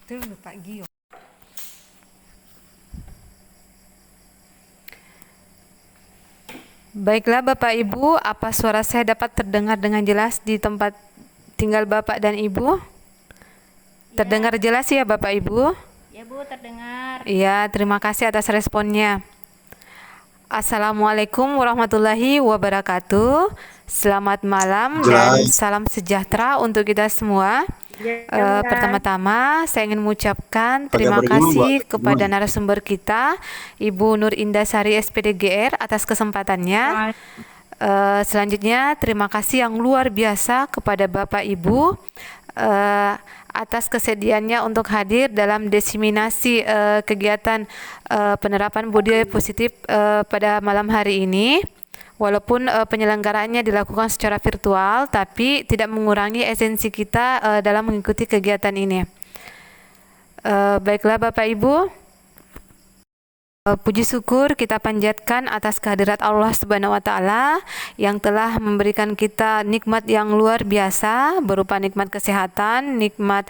Itu Pak Gio. Baiklah Bapak Ibu, apa suara saya dapat terdengar dengan jelas di tempat tinggal Bapak dan Ibu? Ya, Terdengar jelas ya Bapak Ibu? ya Bu, terdengar. Iya, terima kasih atas responnya. Assalamualaikum warahmatullahi wabarakatuh. Selamat malam dan Jelas. salam sejahtera untuk kita semua. Jelas. Pertama-tama saya ingin mengucapkan Pakai terima bergulung, Mbak. kasih Bergulung. kepada narasumber kita, Ibu Nur Indasari SPDGR atas kesempatannya. Selanjutnya terima kasih yang luar biasa kepada Bapak Ibu eh, atas kesediaannya untuk hadir dalam diseminasi kegiatan penerapan budaya positif pada malam hari ini. Walaupun penyelenggaraannya dilakukan secara virtual, tapi tidak mengurangi esensi kita dalam mengikuti kegiatan ini. Baiklah Bapak Ibu, puji syukur kita panjatkan atas kehadirat Allah Subhanahu wa taala yang telah memberikan kita nikmat yang luar biasa berupa nikmat kesehatan, nikmat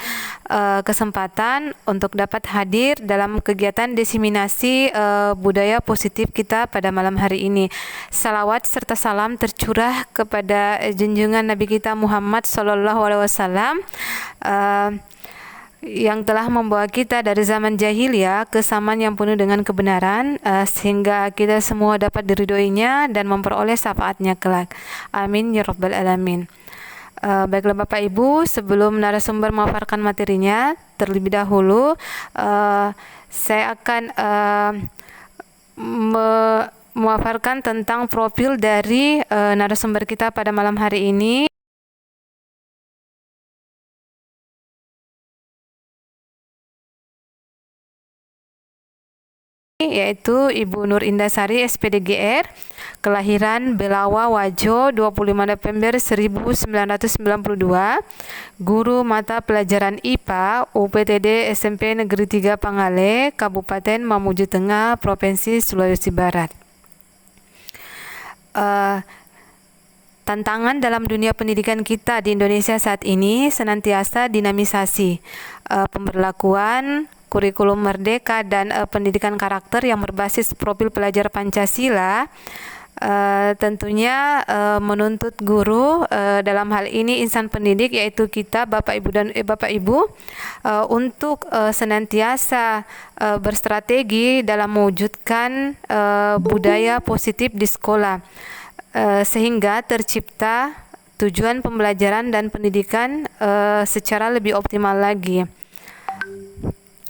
kesempatan untuk dapat hadir dalam kegiatan diseminasi budaya positif kita pada malam hari ini. Salawat serta salam tercurah kepada junjungan Nabi kita Muhammad sallallahu alaihi wasallam yang telah membawa kita dari zaman jahiliyah ke zaman yang penuh dengan kebenaran sehingga kita semua dapat diridhoinya dan memperoleh syafaatnya kelak. Amin ya rabbal alamin. Baiklah Bapak Ibu, sebelum narasumber memaparkan materinya, terlebih dahulu saya akan memaparkan tentang profil dari narasumber kita pada malam hari ini, yaitu Ibu Nur Indasari SPDGR, kelahiran Belawa Wajo 25 November 1992, guru mata pelajaran IPA UPTD SMP Negeri 3 Pangale, Kabupaten Mamuju Tengah, Provinsi Sulawesi Barat. Tantangan dalam dunia pendidikan kita di Indonesia saat ini senantiasa dinamisasi. Pemberlakuan kurikulum merdeka dan pendidikan karakter yang berbasis profil pelajar Pancasila tentunya menuntut guru dalam hal ini insan pendidik yaitu kita Bapak Ibu dan Bapak Ibu untuk senantiasa berstrategi dalam mewujudkan budaya positif di sekolah sehingga tercipta tujuan pembelajaran dan pendidikan secara lebih optimal lagi.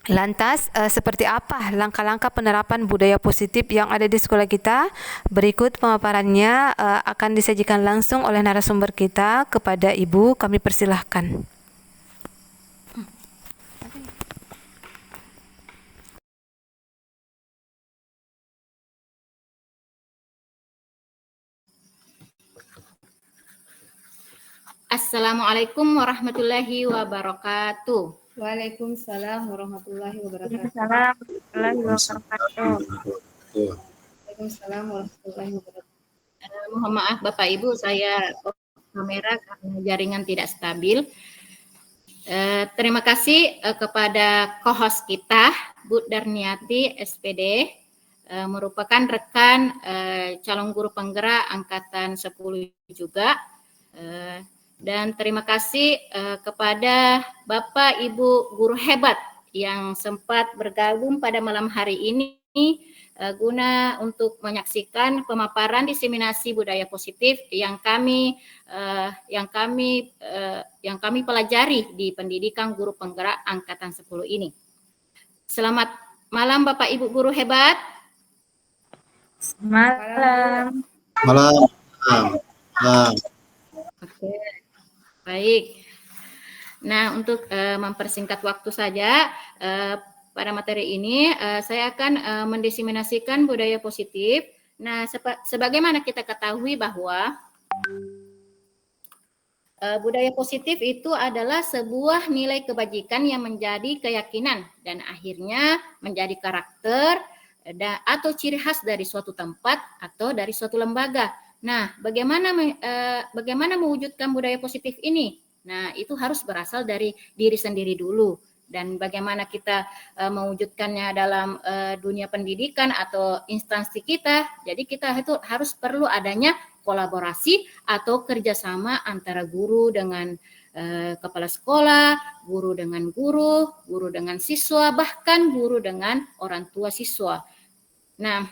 Lantas, seperti apa langkah-langkah penerapan budaya positif yang ada di sekolah kita? Berikut pemaparannya akan disajikan langsung oleh narasumber kita kepada Ibu. Kami persilahkan. Assalamualaikum warahmatullahi wabarakatuh. Waalaikumsalam warahmatullahi wabarakatuh. Waalaikumsalam warahmatullahi wabarakatuh. Waalaikumsalam warahmatullahi wabarakatuh. Mohon maaf Bapak Ibu, saya kamera karena jaringan tidak stabil. Terima kasih kepada co-host kita, Bu Darniati SPD, merupakan rekan calon guru penggerak angkatan 10 juga. Dan terima kasih kepada Bapak Ibu guru hebat yang sempat bergabung pada malam hari ini guna untuk menyaksikan pemaparan diseminasi budaya positif yang kami pelajari di pendidikan guru penggerak angkatan 10 ini. Selamat malam Bapak Ibu guru hebat. Malam. Malam. Oke. Baik. Nah, untuk mempersingkat waktu saja, pada materi ini saya akan mendiseminasikan budaya positif. Nah, sebagaimana kita ketahui bahwa budaya positif itu adalah sebuah nilai kebajikan yang menjadi keyakinan dan akhirnya menjadi karakter atau ciri khas dari suatu tempat atau dari suatu lembaga. Nah, bagaimana mewujudkan budaya positif ini? Nah, itu harus berasal dari diri sendiri dulu. dan bagaimana kita mewujudkannya dalam dunia pendidikan atau instansi kita. Jadi kita itu harus perlu adanya kolaborasi atau kerjasama antara guru dengan kepala sekolah, guru dengan guru, guru dengan siswa, bahkan guru dengan orang tua siswa. Nah,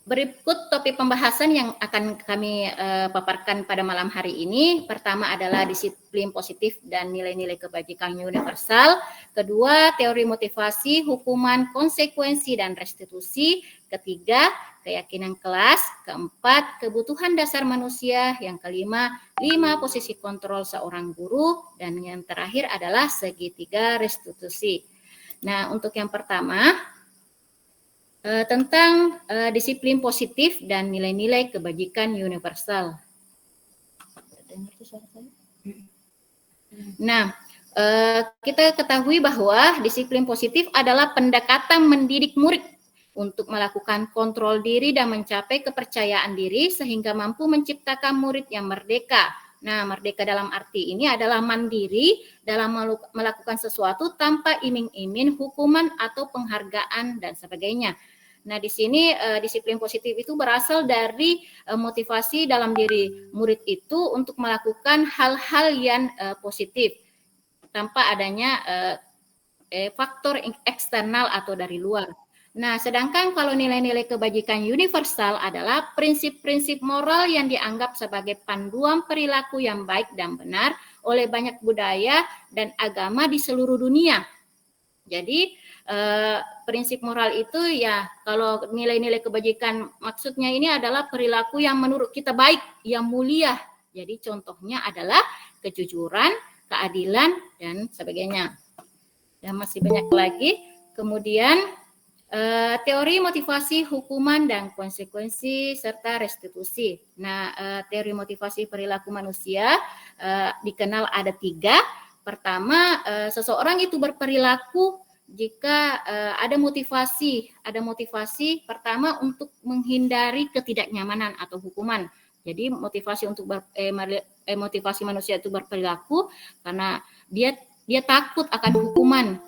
Berikut topik pembahasan yang akan kami paparkan pada malam hari ini. Pertama adalah disiplin positif dan nilai-nilai kebajikan universal. Kedua, teori motivasi, hukuman, konsekuensi, dan restitusi. Ketiga, keyakinan kelas. Keempat, kebutuhan dasar manusia. Yang kelima, 5 posisi kontrol seorang guru. Dan yang terakhir adalah segitiga restitusi. Nah, untuk yang pertama, tentang disiplin positif dan nilai-nilai kebajikan universal. Nah, kita ketahui bahwa disiplin positif adalah pendekatan mendidik murid untuk melakukan kontrol diri dan mencapai kepercayaan diri sehingga mampu menciptakan murid yang merdeka. Nah, merdeka dalam arti ini adalah mandiri dalam melakukan sesuatu tanpa iming-iming hukuman atau penghargaan dan sebagainya. Nah, di sini disiplin positif itu berasal dari motivasi dalam diri murid itu untuk melakukan hal-hal yang positif tanpa adanya faktor eksternal atau dari luar. Nah, sedangkan kalau nilai-nilai kebajikan universal adalah prinsip-prinsip moral yang dianggap sebagai panduan perilaku yang baik dan benar oleh banyak budaya dan agama di seluruh dunia. Jadi, prinsip moral itu ya, kalau nilai-nilai kebajikan maksudnya ini adalah perilaku yang menurut kita baik, yang mulia. Jadi contohnya adalah kejujuran, keadilan, dan sebagainya. Dan masih banyak lagi. Kemudian teori motivasi, hukuman, dan konsekuensi, serta restitusi. Nah, teori motivasi perilaku manusia dikenal ada 3. Pertama, seseorang itu berperilaku jika ada motivasi pertama untuk menghindari ketidaknyamanan atau hukuman. Jadi motivasi untuk motivasi manusia itu berperilaku karena dia takut akan hukuman.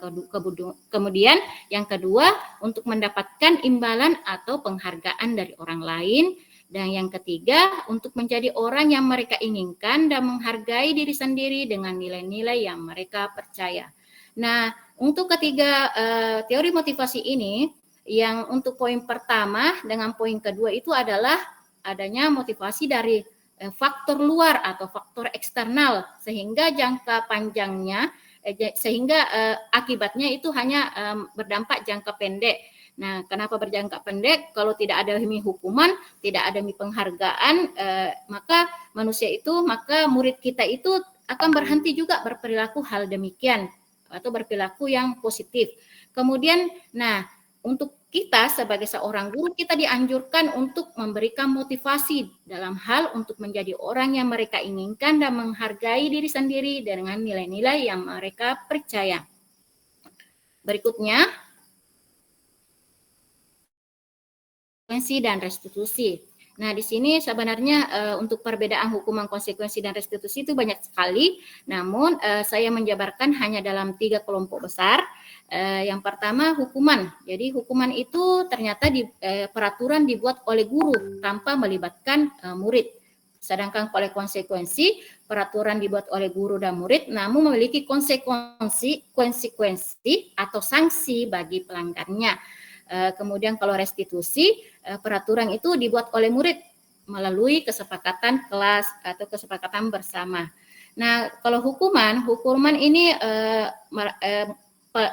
Kemudian yang kedua, untuk mendapatkan imbalan atau penghargaan dari orang lain. Dan yang ketiga, untuk menjadi orang yang mereka inginkan dan menghargai diri sendiri dengan nilai-nilai yang mereka percaya. Nah, untuk ketiga teori motivasi ini, yang untuk poin pertama dengan poin kedua itu adalah adanya motivasi dari faktor luar atau faktor eksternal, sehingga jangka panjangnya, akibatnya itu hanya berdampak jangka pendek. Nah, kenapa berjangka pendek? Kalau tidak ada hukuman, tidak ada penghargaan, maka murid kita itu akan berhenti juga berperilaku hal demikian atau berperilaku yang positif. Kemudian, nah, untuk kita sebagai seorang guru, kita dianjurkan untuk memberikan motivasi dalam hal untuk menjadi orang yang mereka inginkan dan menghargai diri sendiri dengan nilai-nilai yang mereka percaya. Berikutnya, konsekuensi dan restitusi. Nah, di sini sebenarnya untuk perbedaan hukuman, konsekuensi, dan restitusi itu banyak sekali. Namun saya menjabarkan hanya dalam 3 kelompok besar. Yang pertama, hukuman. Jadi hukuman itu ternyata peraturan dibuat oleh guru tanpa melibatkan murid. Sedangkan oleh konsekuensi, peraturan dibuat oleh guru dan murid namun memiliki konsekuensi atau sanksi bagi pelanggarnya. Kemudian kalau restitusi, peraturan itu dibuat oleh murid melalui kesepakatan kelas atau kesepakatan bersama. Nah, kalau hukuman ini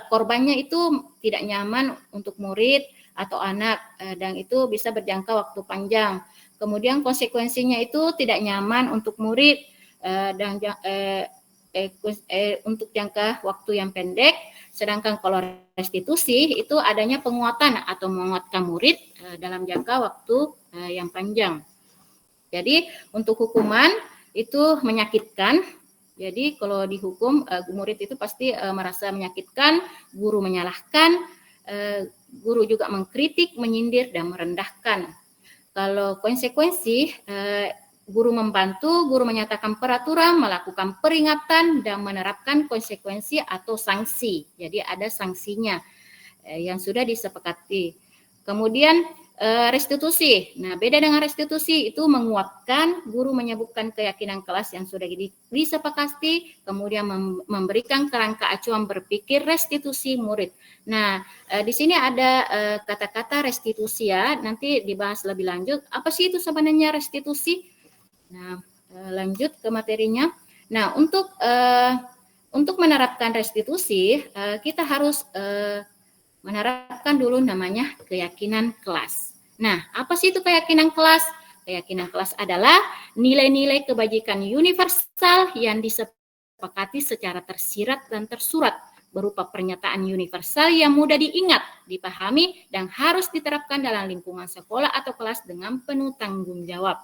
korbannya itu tidak nyaman untuk murid atau anak, dan itu bisa berjangka waktu panjang. Kemudian konsekuensinya itu tidak nyaman untuk murid dan untuk jangka waktu yang pendek. Sedangkan kalau restitusi itu adanya penguatan atau menguatkan murid dalam jangka waktu yang panjang. Jadi untuk hukuman itu menyakitkan. Jadi kalau dihukum, murid itu pasti merasa menyakitkan, guru menyalahkan, guru juga mengkritik, menyindir, dan merendahkan. Kalau konsekuensi guru membantu, guru menyatakan peraturan, melakukan peringatan, dan menerapkan konsekuensi atau sanksi. Jadi ada sanksinya yang sudah disepakati. Kemudian restitusi. Nah, beda dengan restitusi itu menguatkan, guru menyebutkan keyakinan kelas yang sudah disepakati, kemudian memberikan kerangka acuan berpikir restitusi murid. Nah, di sini ada kata-kata restitusi ya, nanti dibahas lebih lanjut. Apa sih itu sebenarnya restitusi? Nah, lanjut ke materinya. Nah, untuk menerapkan restitusi, kita harus menerapkan dulu namanya keyakinan kelas. Nah, apa sih itu keyakinan kelas? Keyakinan kelas adalah nilai-nilai kebajikan universal yang disepakati secara tersirat dan tersurat berupa pernyataan universal yang mudah diingat, dipahami, dan harus diterapkan dalam lingkungan sekolah atau kelas dengan penuh tanggung jawab.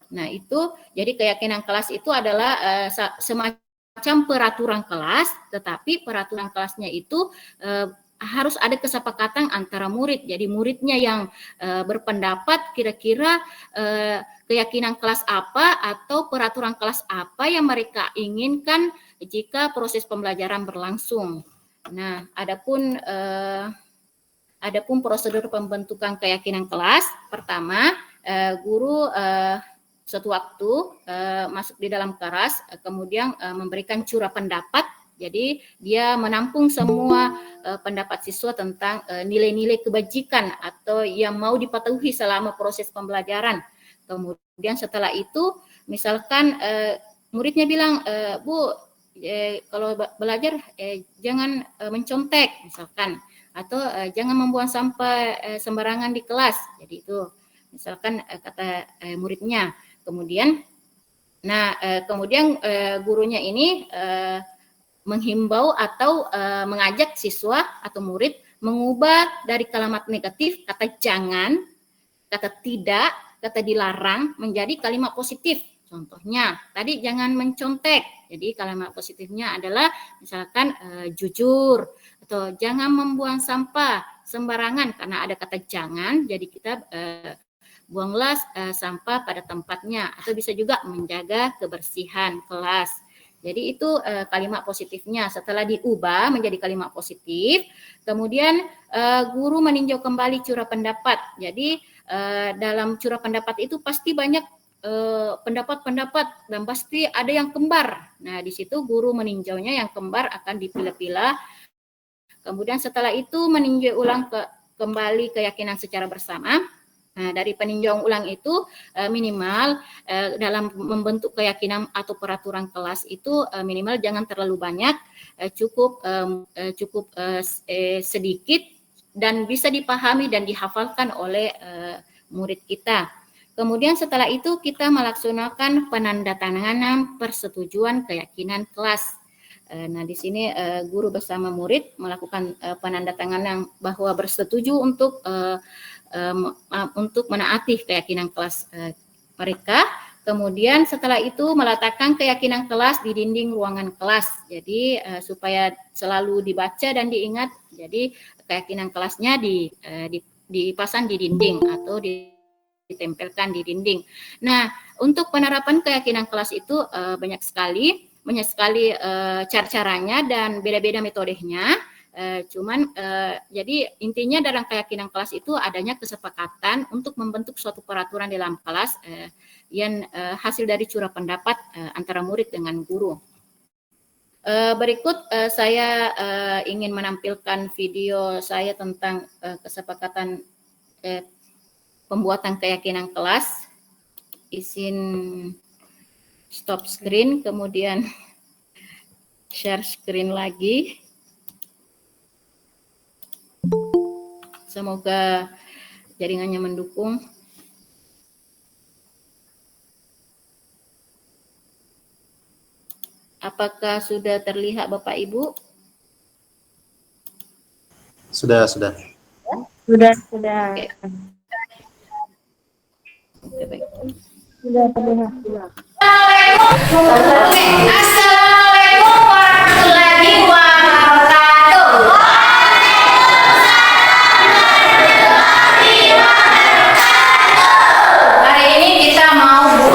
Nah, itu jadi keyakinan kelas itu adalah semacam peraturan kelas, tetapi peraturan kelasnya itu harus ada kesepakatan antara murid. Jadi muridnya yang berpendapat kira-kira keyakinan kelas apa atau peraturan kelas apa yang mereka inginkan jika proses pembelajaran berlangsung. Nah, adapun prosedur pembentukan keyakinan kelas, pertama guru suatu waktu masuk di dalam kelas, kemudian memberikan curah pendapat. Jadi dia menampung semua pendapat siswa tentang nilai-nilai kebajikan atau yang mau dipatuhi selama proses pembelajaran. Kemudian setelah itu, misalkan muridnya bilang, Bu, kalau belajar jangan mencontek, misalkan, atau jangan membuang sampah sembarangan di kelas. Jadi itu, misalkan kata muridnya. Kemudian gurunya ini menghimbau atau mengajak siswa atau murid mengubah dari kalimat negatif, kata jangan, kata tidak, kata dilarang menjadi kalimat positif. Contohnya, tadi jangan mencontek. Jadi kalimat positifnya adalah misalkan jujur, atau jangan membuang sampah sembarangan karena ada kata jangan, jadi kita buanglah sampah pada tempatnya, atau bisa juga menjaga kebersihan kelas. Jadi itu kalimat positifnya. Setelah diubah menjadi kalimat positif, kemudian guru meninjau kembali curah pendapat. Jadi dalam curah pendapat itu pasti banyak pendapat-pendapat dan pasti ada yang kembar. Nah, di situ guru meninjaunya yang kembar akan dipilah-pilah. Kemudian setelah itu meninjau ulang kembali keyakinan secara bersama. Nah, dari peninjauan ulang itu minimal dalam membentuk keyakinan atau peraturan kelas itu minimal jangan terlalu banyak, cukup sedikit dan bisa dipahami dan dihafalkan oleh murid kita. Kemudian setelah itu kita melaksanakan penandatanganan persetujuan keyakinan kelas. Nah, di sini guru bersama murid melakukan penandatanganan bahwa bersetuju untuk menaati keyakinan kelas mereka. Kemudian setelah itu meletakkan keyakinan kelas di dinding ruangan kelas. Jadi supaya selalu dibaca dan diingat. Jadi keyakinan kelasnya dipasang di dinding atau ditempelkan di dinding. Nah, untuk penerapan keyakinan kelas itu banyak sekali cara-caranya dan beda-beda metodenya. Jadi intinya dalam keyakinan kelas itu adanya kesepakatan untuk membentuk suatu peraturan dalam kelas yang hasil dari curah pendapat antara murid dengan guru. Berikut saya ingin menampilkan video saya tentang kesepakatan pembuatan keyakinan kelas. Izin stop screen, kemudian share screen lagi. Semoga jaringannya mendukung. Apakah sudah terlihat Bapak Ibu? Sudah. Sudah. Oke. Oke, baik. Sudah terlihat. Sudah. Assalamualaikum warahmatullahi wabarakatuh. Hari ini kita mau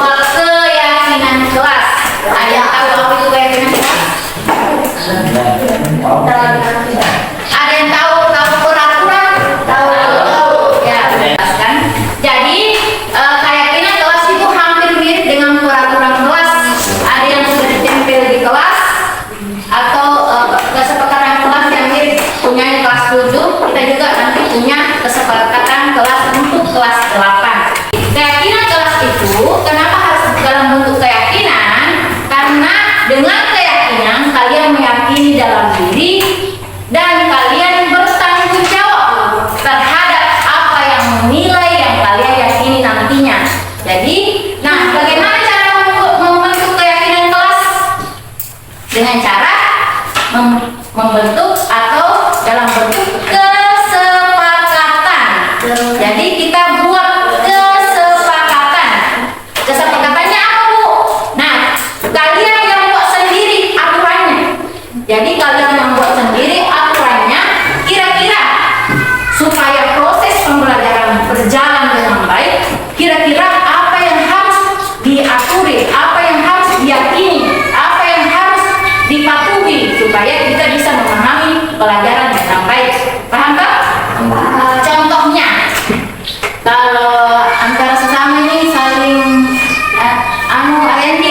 kesepakatan kelas yang mirip punya kelas 7, kita juga nanti punya kesepakatan kelas untuk kelas 8. Keyakinan kelas itu kenapa harus dalam bentuk keyakinan? Karena dengan keyakinan kalian meyakini dalam diri dan kalian bertanggung jawab terhadap apa yang nilai yang kalian yakini nantinya. Jadi, nah bagaimana cara membentuk keyakinan kelas? Dengan cara membentuk atau dalam bentuk kesepakatan. Jadi kita buat kesepakatan. Kesepakatannya apa, Bu? Nah, kalian yang buat sendiri aturannya. Jadi kalian yang buat sendiri aturannya, kira-kira supaya proses pembelajaran berjalan dengan baik, kira-kira apa yang harus diaturi, apa yang harus diyakini, apa yang harus dipatuhi supaya kita bisa memahami pelajaran dengan baik. Paham, Pak? Contohnya, kalau antara sesama ini saling R&D,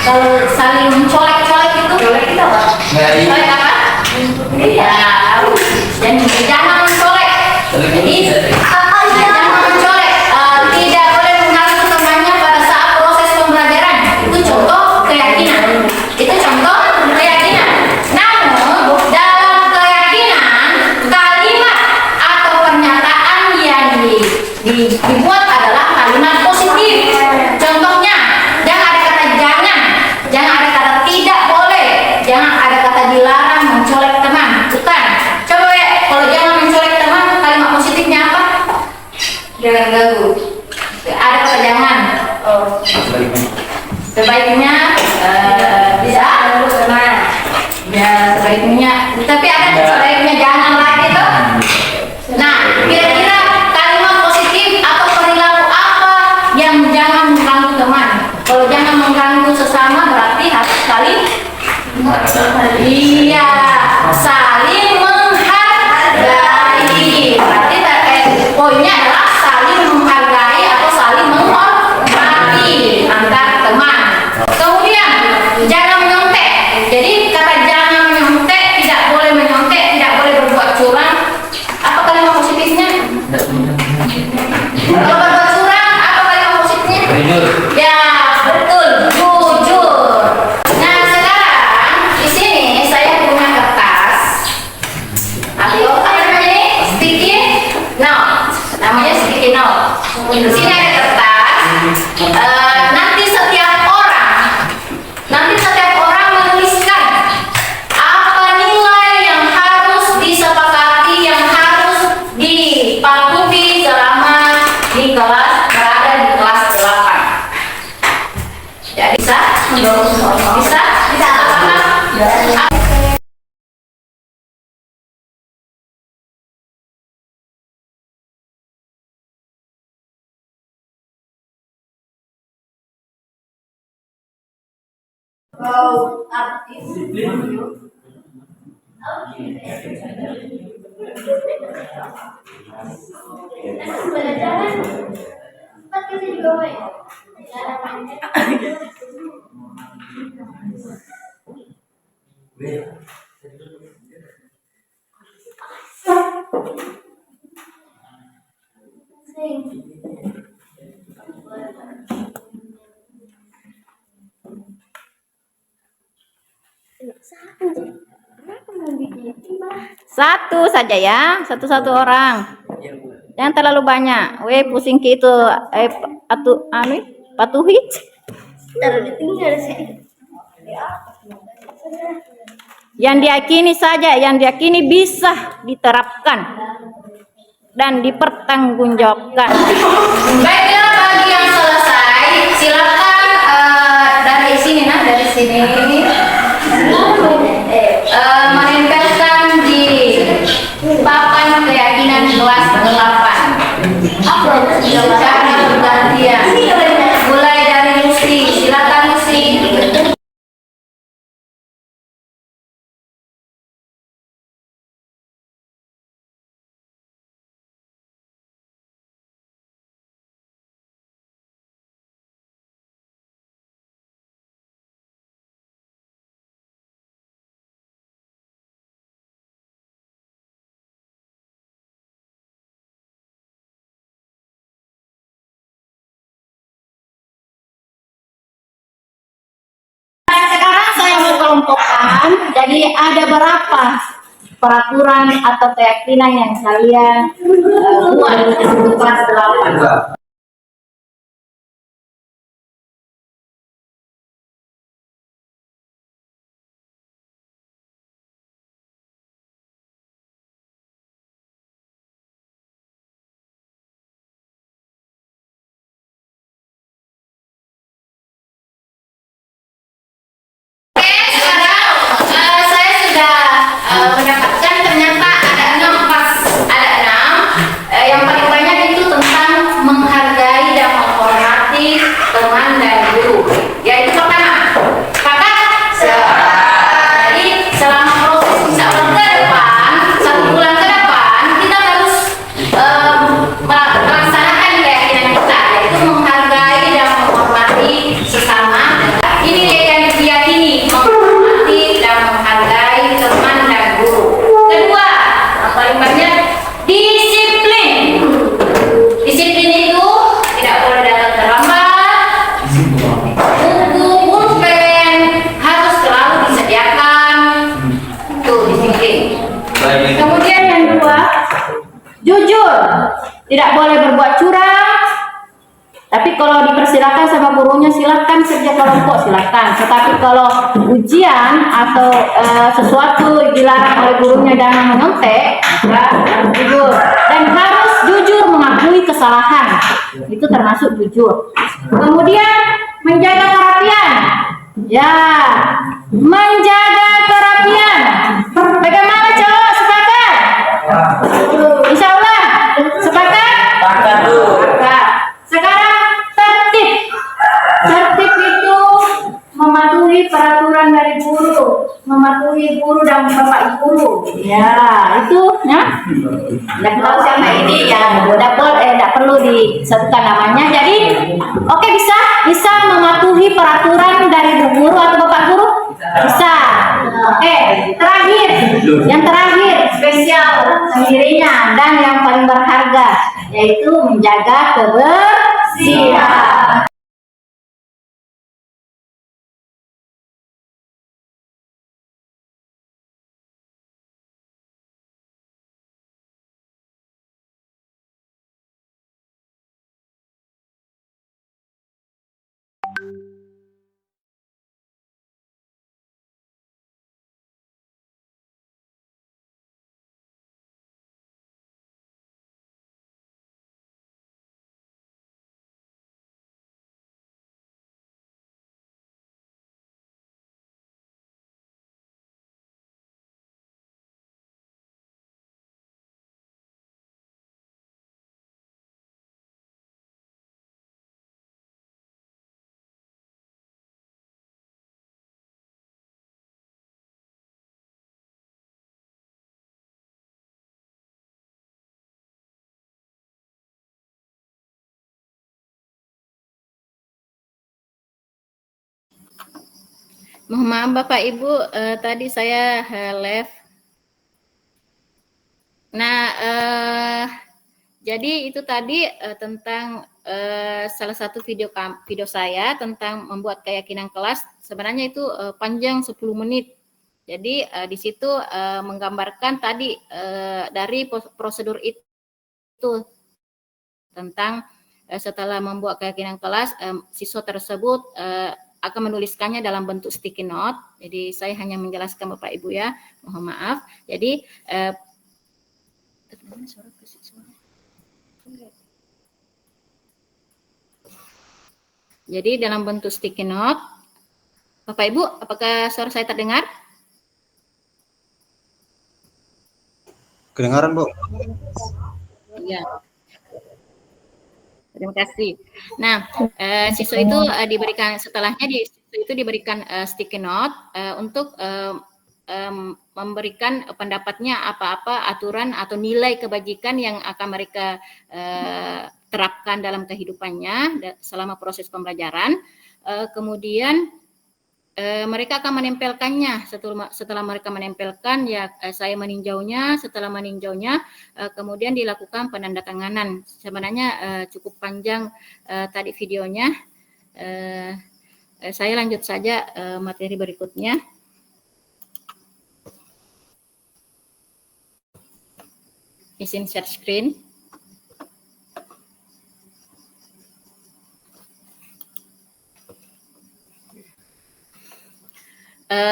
kalau saling mencolek-colek itu, colek apa? Iya, jangan mencolek. Jadi jangan mencolek, tidak boleh mengganggu temannya pada saat proses pembelajaran. Itu contoh keyakinan. Itu contoh keyakinan. Namun dalam keyakinan kalimat atau pernyataan yang dibuat adalah kalimat positif. Contohnya, jangan ada kata jangan ada kata tidak boleh, jangan ada kata dilarang mencolek teman. Bukan. Coba ya, kalau jangan mencolek teman, kalimat positifnya apa? Jangan ganggu. Ada kata jangan. Sebaiknya bisa. Ya, sebaiknya. Tapi ada sebaiknya jangan lagi tuh. Nah, kira-kira kalimat positif atau perilaku apa yang jangan mengganggu teman? Kalau jangan mengganggu sesama berarti harus saling saling menghargai. Berarti poinnya adalah saling menghargai atau saling menghormati antar teman. Kemudian jangan menyontek. Jadi kata jangan menyontek, tidak boleh menyontek, tidak boleh berbuat curang. Apa kalimat positifnya? Kalau berbuat curang, apa kalimat positifnya? Ya, betul, jujur. Nah, sekarang di sini saya punya kertas. Atau apa namanya ini? Sticky note. Namanya sticky note. Di sini ada kertas. Nanti setiap orang menuliskan apa nilai yang harus disepakati, yang harus dipatuhi selama di kelas berada di kelas 8. Jadi bisa? Bisa? Apakah? Satu saja ya, satu-satu orang. Jangan terlalu banyak. Pusing ke itu. Patuhi. Yang diyakini saja, yang diyakini bisa diterapkan dan dipertanggungjawabkan. Baiklah, bagi yang selesai, silakan dari sini, menempelkan di papan keyakinan kelas 8. Cara bergantian. Mulai dari Lucy, silakan Lucy. kelompokkan. Jadi ada berapa peraturan atau keyakinan yang kalian buat untuk kelas 8? Sekarang saya sudah mendapatkan ternyata ada 6 pas, ada 6. Yang paling banyak itu tentang menghargai dan menghormati teman dan guru. Yaitu pertama, sepakat? Jadi selama proses misalkan ke depan, 1 bulan ke depan, kita harus melaksanakan keyakinan kita, yaitu menghargai dan menghormati sesama. Ini yang diyakini, menghormati dan menghargai teman dan guru. Kedua, yang paling banyak disiplin. Disiplin itu tidak boleh datang terlambat. Buku, pulpen harus selalu disediakan. Itu disiplin. Kemudian yang kedua, jujur, tidak boleh berbuat curang. Tapi kalau dipersilakan sama gurunya silakan kerja kelompok silakan. Tetapi kalau ujian atau sesuatu dilarang oleh gurunya dan menyontek, maka harus jujur dan harus jujur mengakui kesalahan. Itu termasuk jujur. Kemudian menjaga kerapian. Ya, menjaga kerapian. Bagaimana cowok sepakat? Insya Allah sepakat? Sepakat. Sekarang tertib. Tertib itu mematuhi peraturan dari guru, mematuhi guru dan bapak guru. Ya, itu ya. Dan kalau sama ini ya tidak perlu disebutkan namanya. Jadi, oke bisa mematuhi peraturan dari guru atau bapak guru? Bisa. Oke, terakhir, yang terakhir spesial sendirinya dan yang paling berharga yaitu menjaga kebersihan. Mohon maaf Bapak Ibu, tadi saya live. Nah, jadi itu tadi tentang salah satu video saya tentang membuat keyakinan kelas. Sebenarnya itu panjang 10 menit. Jadi di situ menggambarkan tadi dari prosedur itu tentang setelah membuat keyakinan kelas, siswa tersebut akan menuliskannya dalam bentuk sticky note. Jadi saya hanya menjelaskan Bapak Ibu ya, mohon maaf. Jadi dalam bentuk sticky note, Bapak Ibu, apakah suara saya terdengar? Kedengaran, Bu? Iya. Terima kasih. Nah, siswa itu diberikan setelahnya siswa itu diberikan sticky note untuk memberikan pendapatnya apa-apa aturan atau nilai kebajikan yang akan mereka terapkan dalam kehidupannya selama proses pembelajaran. Kemudian mereka akan menempelkannya. Setelah mereka menempelkan, ya saya meninjaunya. Setelah meninjaunya, kemudian dilakukan penandatanganan. Sebenarnya cukup panjang tadi videonya. Saya lanjut saja materi berikutnya. izin share screen.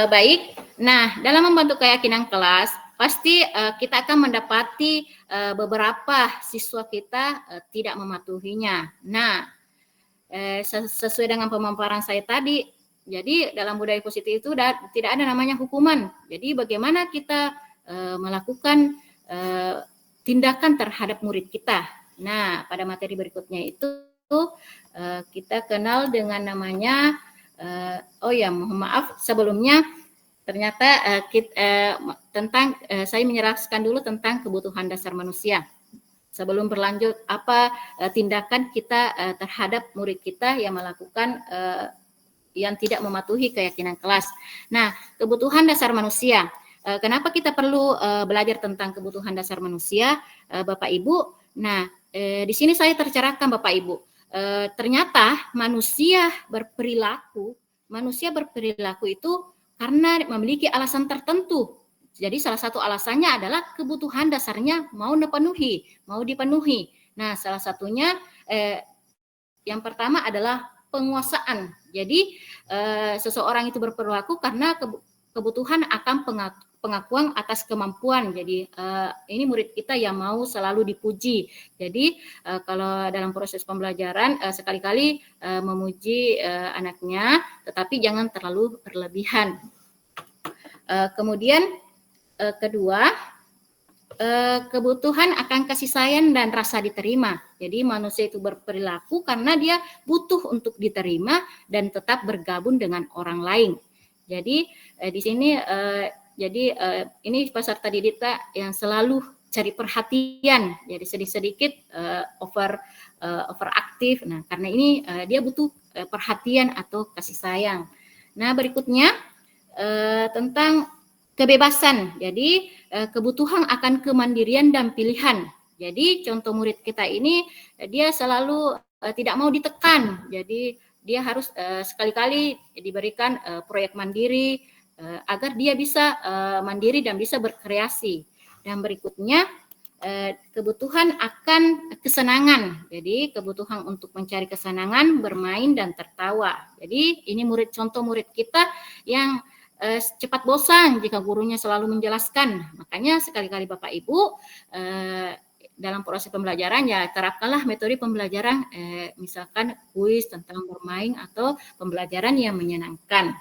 Baik, nah dalam membentuk keyakinan kelas, pasti kita akan mendapati beberapa siswa kita tidak mematuhinya. Nah, sesuai dengan pemaparan saya tadi, jadi dalam budaya positif itu tidak ada namanya hukuman. Jadi bagaimana kita melakukan tindakan terhadap murid kita. Nah, pada materi berikutnya itu kita kenal dengan namanya mohon maaf sebelumnya ternyata saya menjelaskan dulu tentang kebutuhan dasar manusia. Sebelum berlanjut apa tindakan kita terhadap murid kita yang melakukan yang tidak mematuhi keyakinan kelas. Nah, kebutuhan dasar manusia. Kenapa kita perlu belajar tentang kebutuhan dasar manusia, Bapak Ibu? Nah, di sini saya tercerahkan Bapak Ibu. Ternyata manusia berperilaku itu karena memiliki alasan tertentu. Jadi salah satu alasannya adalah kebutuhan dasarnya mau dipenuhi. Nah, salah satunya yang pertama adalah penguasaan. Jadi seseorang itu berperilaku karena kebutuhan akan pengakuan atas kemampuan. Jadi ini murid kita yang mau selalu dipuji. Jadi kalau dalam proses pembelajaran sekali-kali memuji anaknya, tetapi jangan terlalu berlebihan. Kemudian kedua, kebutuhan akan kasih sayang dan rasa diterima. Jadi manusia itu berperilaku karena dia butuh untuk diterima dan tetap bergabung dengan orang lain. Jadi di sini ini peserta didik yang selalu cari perhatian, jadi sedikit overaktif. Nah, karena ini dia butuh perhatian atau kasih sayang. Nah, berikutnya tentang kebebasan. Jadi kebutuhan akan kemandirian dan pilihan. Jadi contoh murid kita ini dia selalu tidak mau ditekan. Jadi dia harus sekali-kali diberikan proyek mandiri agar dia bisa mandiri dan bisa berkreasi. Dan berikutnya kebutuhan akan kesenangan. Jadi kebutuhan untuk mencari kesenangan, bermain dan tertawa. Jadi ini contoh murid kita yang cepat bosan jika gurunya selalu menjelaskan. Makanya sekali-kali Bapak Ibu dalam proses pembelajaran ya terapkanlah metode pembelajaran misalkan kuis tentang bermain atau pembelajaran yang menyenangkan.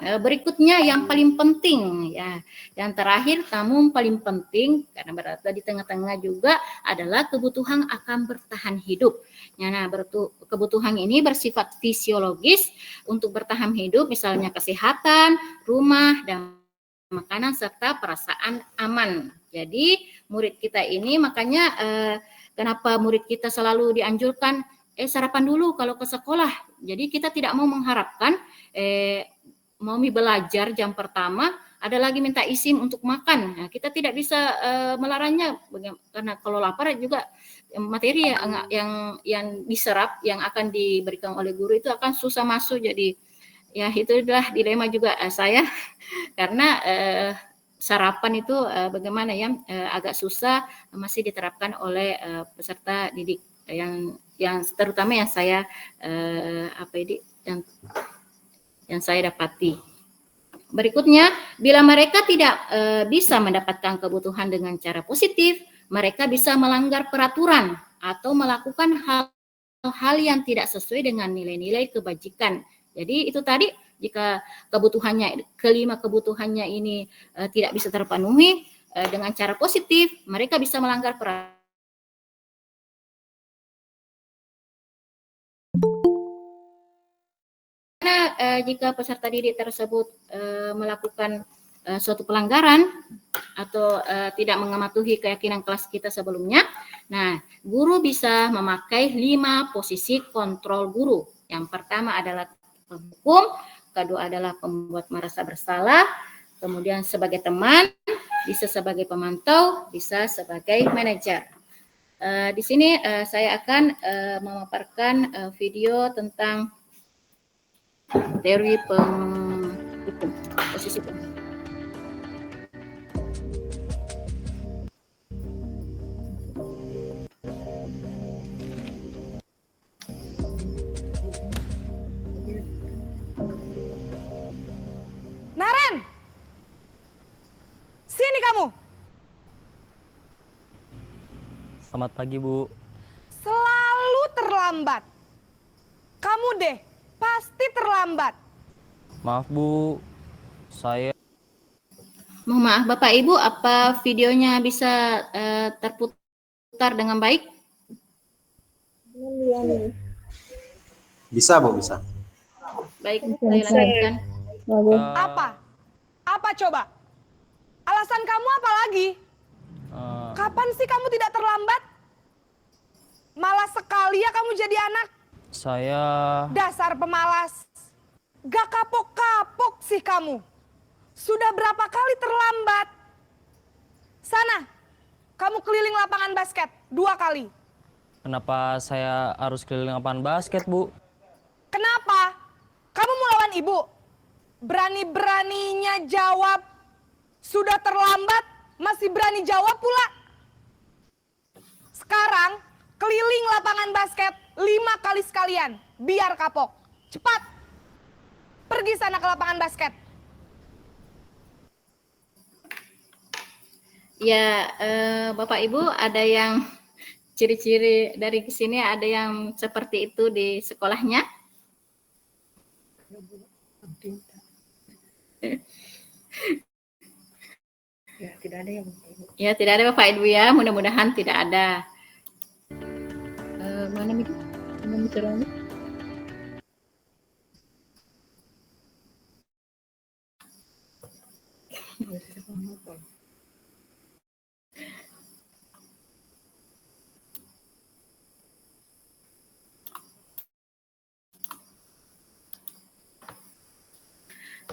Berikutnya yang paling penting ya, yang terakhir namun paling penting karena berada di tengah-tengah juga adalah kebutuhan akan bertahan hidup. Nah, kebutuhan ini bersifat fisiologis untuk bertahan hidup, misalnya kesehatan, rumah dan makanan serta perasaan aman. Jadi murid kita ini makanya kenapa murid kita selalu dianjurkan sarapan dulu kalau ke sekolah. Jadi kita tidak mau mengharapkan mau belajar jam pertama, ada lagi minta izin untuk makan. Nah, kita tidak bisa melarangnya karena kalau lapar juga materi yang diserap yang akan diberikan oleh guru itu akan susah masuk. Jadi ya itulah dilema juga saya karena sarapan itu bagaimana ya agak susah masih diterapkan oleh peserta didik yang terutama yang saya yang saya dapati. Berikutnya, bila mereka tidak bisa mendapatkan kebutuhan dengan cara positif, mereka bisa melanggar peraturan atau melakukan hal-hal yang tidak sesuai dengan nilai-nilai kebajikan. Jadi itu tadi, jika kelima kebutuhannya ini tidak bisa terpenuhi dengan cara positif, mereka bisa melanggar peraturan. Jika peserta didik tersebut melakukan suatu pelanggaran atau tidak mematuhi keyakinan kelas kita sebelumnya, nah guru bisa memakai 5 posisi kontrol guru. Yang pertama adalah penghukum, kedua adalah pembuat merasa bersalah, kemudian sebagai teman, bisa sebagai pemantau, bisa sebagai manajer. Di sini saya akan memaparkan video tentang teori penghukum, posisi penghukum. kamu? Selamat pagi, Bu. Selalu terlambat. Kamu deh, pasti terlambat. Maaf, Bu. Saya Mohon maaf Bapak Ibu, apa videonya bisa terputar dengan baik? Bisa, Bu, bisa. Baik, saya lanjutkan. Apa? Apa coba? Alasan kamu apa lagi? Kapan sih kamu tidak terlambat? Malas sekali ya kamu jadi anak. saya Dasar pemalas. Gak kapok-kapok sih kamu. Sudah berapa kali terlambat? Sana, kamu keliling lapangan basket 2 kali. Kenapa saya harus keliling lapangan basket, Bu? Kenapa? Kamu mau lawan ibu? Berani-beraninya jawab. Sudah terlambat, masih berani jawab pula. Sekarang, keliling lapangan basket 5 kali sekalian. Biar kapok. Cepat. Pergi sana ke lapangan basket. Ya, Bapak Ibu, ada yang ciri-ciri dari sini ada yang seperti itu di sekolahnya? Ya, tidak ada yang Ya, tidak ada Bapak Ibu ya. Mudah-mudahan tidak ada. Mana Miki? Mana bicaranya?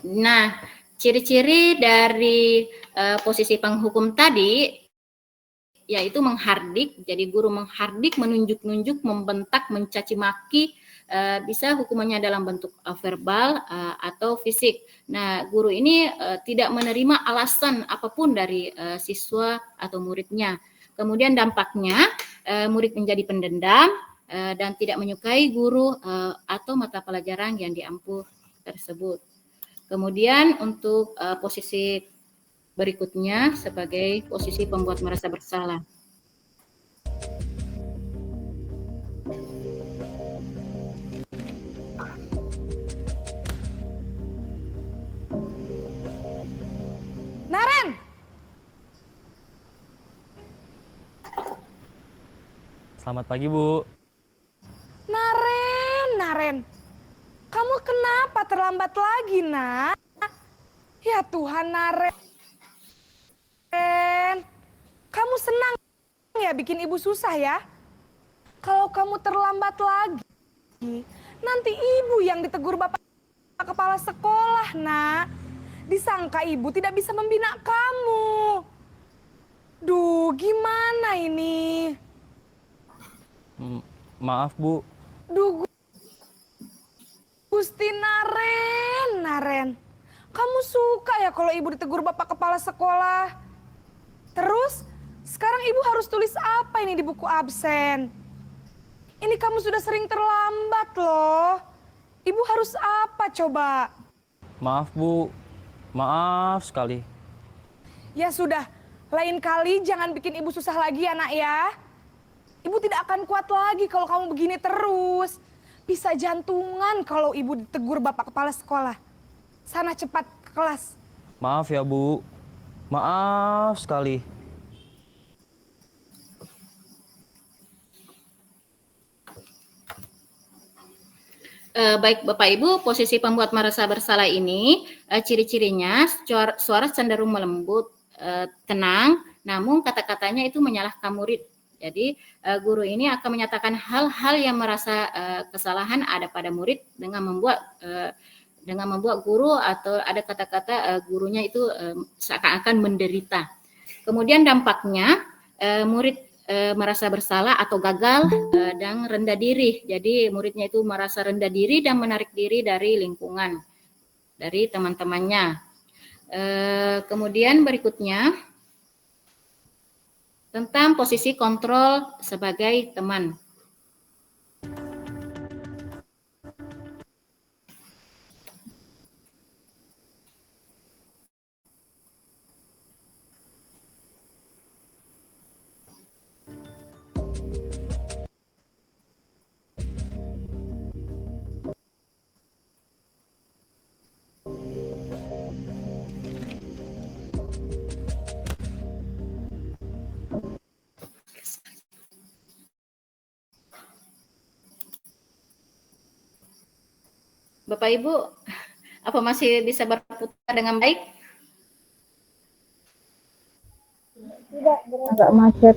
Nah, ciri-ciri dari posisi penghukum tadi yaitu menghardik. Jadi guru menghardik, menunjuk-nunjuk, membentak, mencaci maki, bisa hukumannya dalam bentuk verbal atau fisik. Nah, guru ini tidak menerima alasan apapun dari siswa atau muridnya. Kemudian dampaknya murid menjadi pendendam dan tidak menyukai guru atau mata pelajaran yang diampu tersebut. Kemudian untuk posisi berikutnya sebagai posisi pembuat merasa bersalah. Naren! Selamat pagi, Bu. Naren. Kamu kenapa terlambat lagi, nak? Ya Tuhan, Naren. Kamu senang ya bikin ibu susah ya? Kalau kamu terlambat lagi, nanti ibu yang ditegur bapak kepala sekolah, nak. Disangka ibu tidak bisa membina kamu. Duh, gimana ini? Maaf, Bu. Duh, Gusti Naren. Kamu suka ya kalau ibu ditegur bapak kepala sekolah? Terus, sekarang ibu harus tulis apa ini di buku absen? Ini kamu sudah sering terlambat loh. Ibu harus apa coba? Maaf, Bu. Maaf sekali. Ya sudah, lain kali jangan bikin ibu susah lagi ya nak ya. Ibu tidak akan kuat lagi kalau kamu begini terus. Bisa jantungan kalau ibu ditegur bapak kepala sekolah. Sana cepat ke kelas. Maaf ya, Bu. Maaf sekali. Baik Bapak Ibu, posisi pembuat merasa bersalah ini ciri-cirinya suara cenderung melembut, tenang, namun kata-katanya itu menyalahkan murid. Jadi guru ini akan menyatakan hal-hal yang merasa kesalahan ada pada murid dengan membuat guru atau ada kata-kata gurunya itu seakan-akan menderita. Kemudian dampaknya murid merasa bersalah atau gagal dan rendah diri. Jadi muridnya itu merasa rendah diri dan menarik diri dari lingkungan, dari teman-temannya. Kemudian berikutnya tentang posisi kontrol sebagai teman. Bapak Ibu, apa masih bisa berputar dengan baik? Agak macet.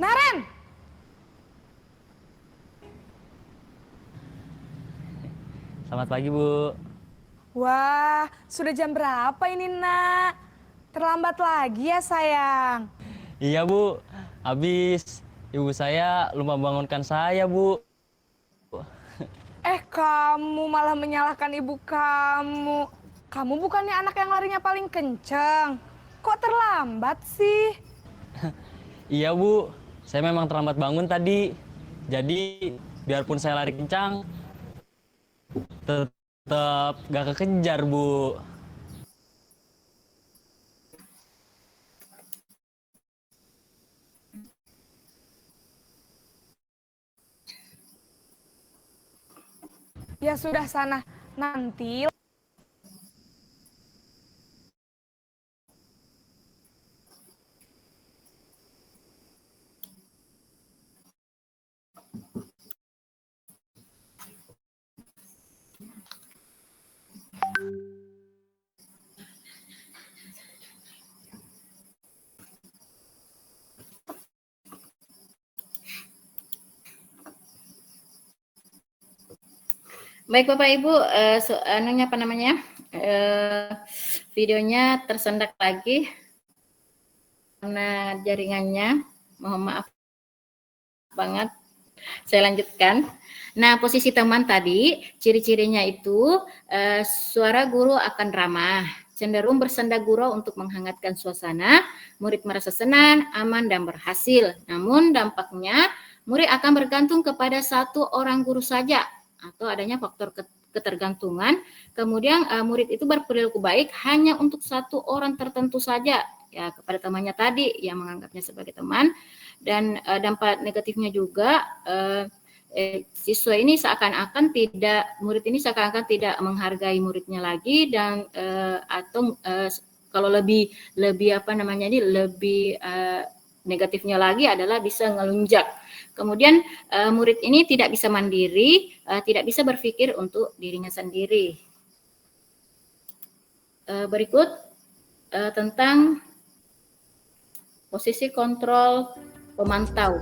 Naren, Selamat pagi, Bu. wah, sudah jam berapa ini, Nak? Terlambat lagi ya, sayang. Iya, Bu. Habis ibu saya lupa bangunkan saya, Bu. Kamu malah menyalahkan ibu kamu. Kamu bukannya anak yang larinya paling kenceng. Kok terlambat sih? Iya, Bu. Saya memang terlambat bangun tadi. Jadi, biarpun saya lari kencang, tetap gak kekejar, Bu. Ya sudah sana. Nanti Baik Bapak Ibu, apa namanya? Videonya tersendat lagi karena jaringannya. Mohon maaf banget. Saya lanjutkan. Nah, posisi teman tadi, ciri-cirinya itu suara guru akan ramah, cenderung bersenda gurau untuk menghangatkan suasana, murid merasa senang, aman, dan berhasil. Namun dampaknya, murid akan bergantung kepada satu orang guru saja atau adanya faktor ketergantungan. Kemudian murid itu berperilaku baik hanya untuk satu orang tertentu saja, ya kepada temannya tadi yang menganggapnya sebagai teman. Dan dampak negatifnya juga siswa ini murid ini seakan-akan tidak menghargai muridnya lagi dan atau kalau lebih negatifnya lagi adalah bisa ngelunjak. Kemudian murid ini tidak bisa mandiri, tidak bisa berpikir untuk dirinya sendiri. Berikut tentang posisi kontrol pemantau.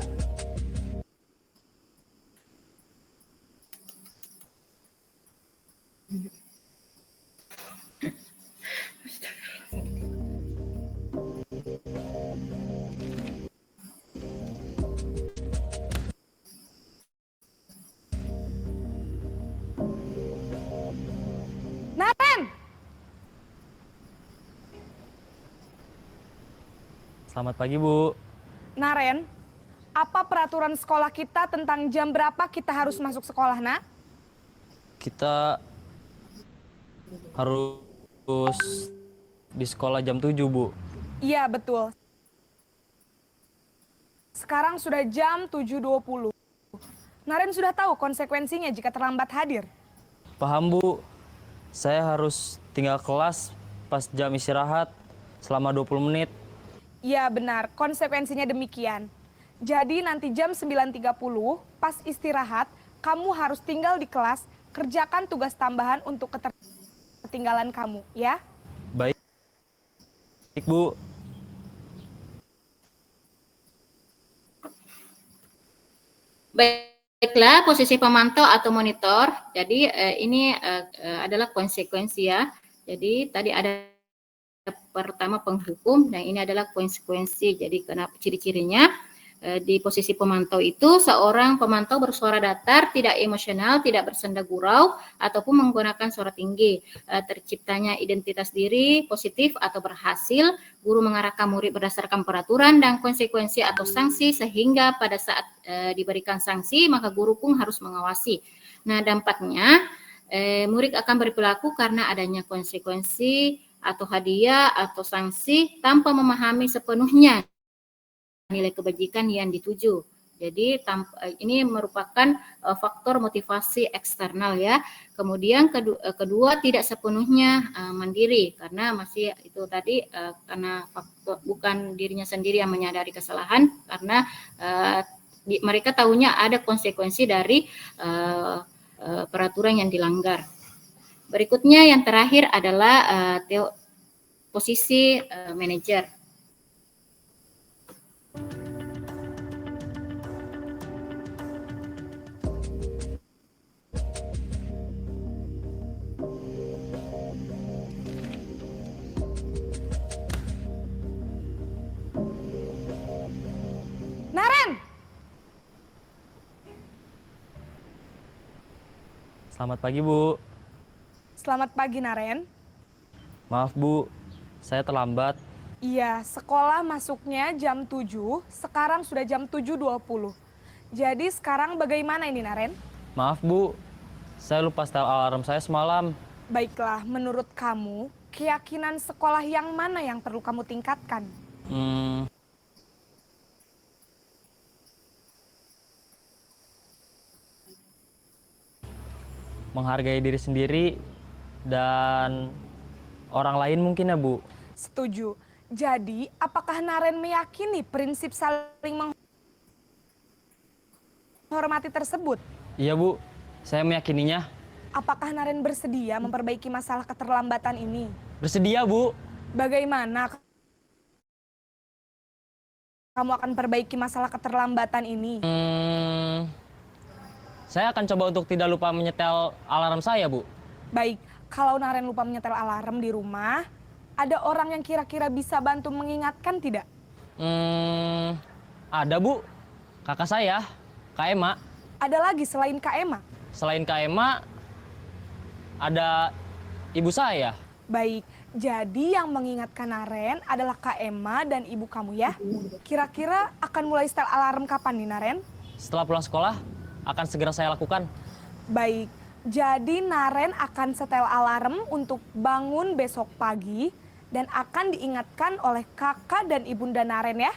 Naren, Selamat pagi, Bu. Naren, apa peraturan sekolah kita tentang jam berapa kita harus masuk sekolah, Nak? Kita harus di sekolah jam 7, Bu. Iya, betul. Sekarang sudah jam 7.20. Naren sudah tahu konsekuensinya jika terlambat hadir. Paham, Bu. Saya harus tinggal kelas pas jam istirahat selama 20 menit. Iya, benar. Konsekuensinya demikian. Jadi nanti jam 9.30 pas istirahat, kamu harus tinggal di kelas, kerjakan tugas tambahan untuk ketinggalan kamu, ya? Baik, Bu. Baiklah, posisi pemantau atau monitor. Jadi ini adalah konsekuensi ya. Jadi tadi ada pertama penghukum, dan ini adalah konsekuensi. Jadi kenapa ciri-cirinya di posisi pemantau itu seorang pemantau bersuara datar, tidak emosional, tidak bersenda gurau, ataupun menggunakan suara tinggi. Terciptanya identitas diri positif atau berhasil. Guru mengarahkan murid berdasarkan peraturan dan konsekuensi atau sanksi, sehingga pada saat diberikan sanksi maka guru pun harus mengawasi. Nah, dampaknya murid akan berperilaku karena adanya konsekuensi atau hadiah atau sanksi tanpa memahami sepenuhnya nilai kebajikan yang dituju. Jadi ini merupakan faktor motivasi eksternal ya. Kemudian kedua tidak sepenuhnya mandiri, karena masih itu tadi karena faktor bukan dirinya sendiri yang menyadari kesalahan, karena mereka tahunya ada konsekuensi dari peraturan yang dilanggar. Berikutnya yang terakhir adalah posisi manajer. Naren, Selamat pagi, Bu. selamat pagi Naren. Maaf, Bu. Saya terlambat. Iya, sekolah masuknya jam 7, sekarang sudah jam 7.20. Jadi sekarang bagaimana ini Naren? Maaf, Bu. Saya lupa setel alarm saya semalam. Baiklah, menurut kamu, keyakinan sekolah yang mana yang perlu kamu tingkatkan? Menghargai diri sendiri dan orang lain mungkin ya, Bu. Setuju. Jadi, apakah Naren meyakini prinsip saling menghormati tersebut? Iya, Bu. Saya meyakininya. Apakah Naren bersedia memperbaiki masalah keterlambatan ini? Bersedia, Bu. Bagaimana kamu akan perbaiki masalah keterlambatan ini? Saya akan coba untuk tidak lupa menyetel alarm saya, Bu. Baik, kalau Naren lupa menyetel alarm di rumah, ada orang yang kira-kira bisa bantu mengingatkan tidak? Ada, Bu. Kakak saya, Kak Ema. Ada lagi selain Kak Ema? Selain Kak Ema, ada ibu saya. Baik, jadi yang mengingatkan Naren adalah Kak Ema dan ibu kamu ya. Kira-kira akan mulai setel alarm kapan nih Naren? Setelah pulang sekolah, akan segera saya lakukan. Baik, jadi Naren akan setel alarm untuk bangun besok pagi dan akan diingatkan oleh kakak dan ibunda Naren ya.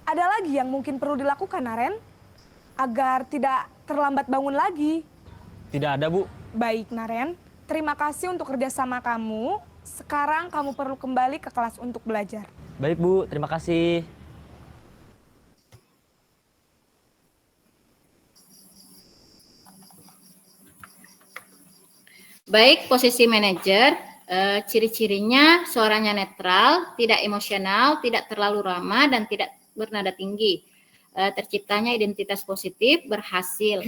Ada lagi yang mungkin perlu dilakukan Naren agar tidak terlambat bangun lagi? Tidak ada, Bu. Baik Naren, terima kasih untuk kerjasama kamu. Sekarang kamu perlu kembali ke kelas untuk belajar. Baik, Bu. Terima kasih. Baik, posisi manajer, ciri-cirinya suaranya netral, tidak emosional, tidak terlalu ramah, dan tidak bernada tinggi. Terciptanya identitas positif, berhasil.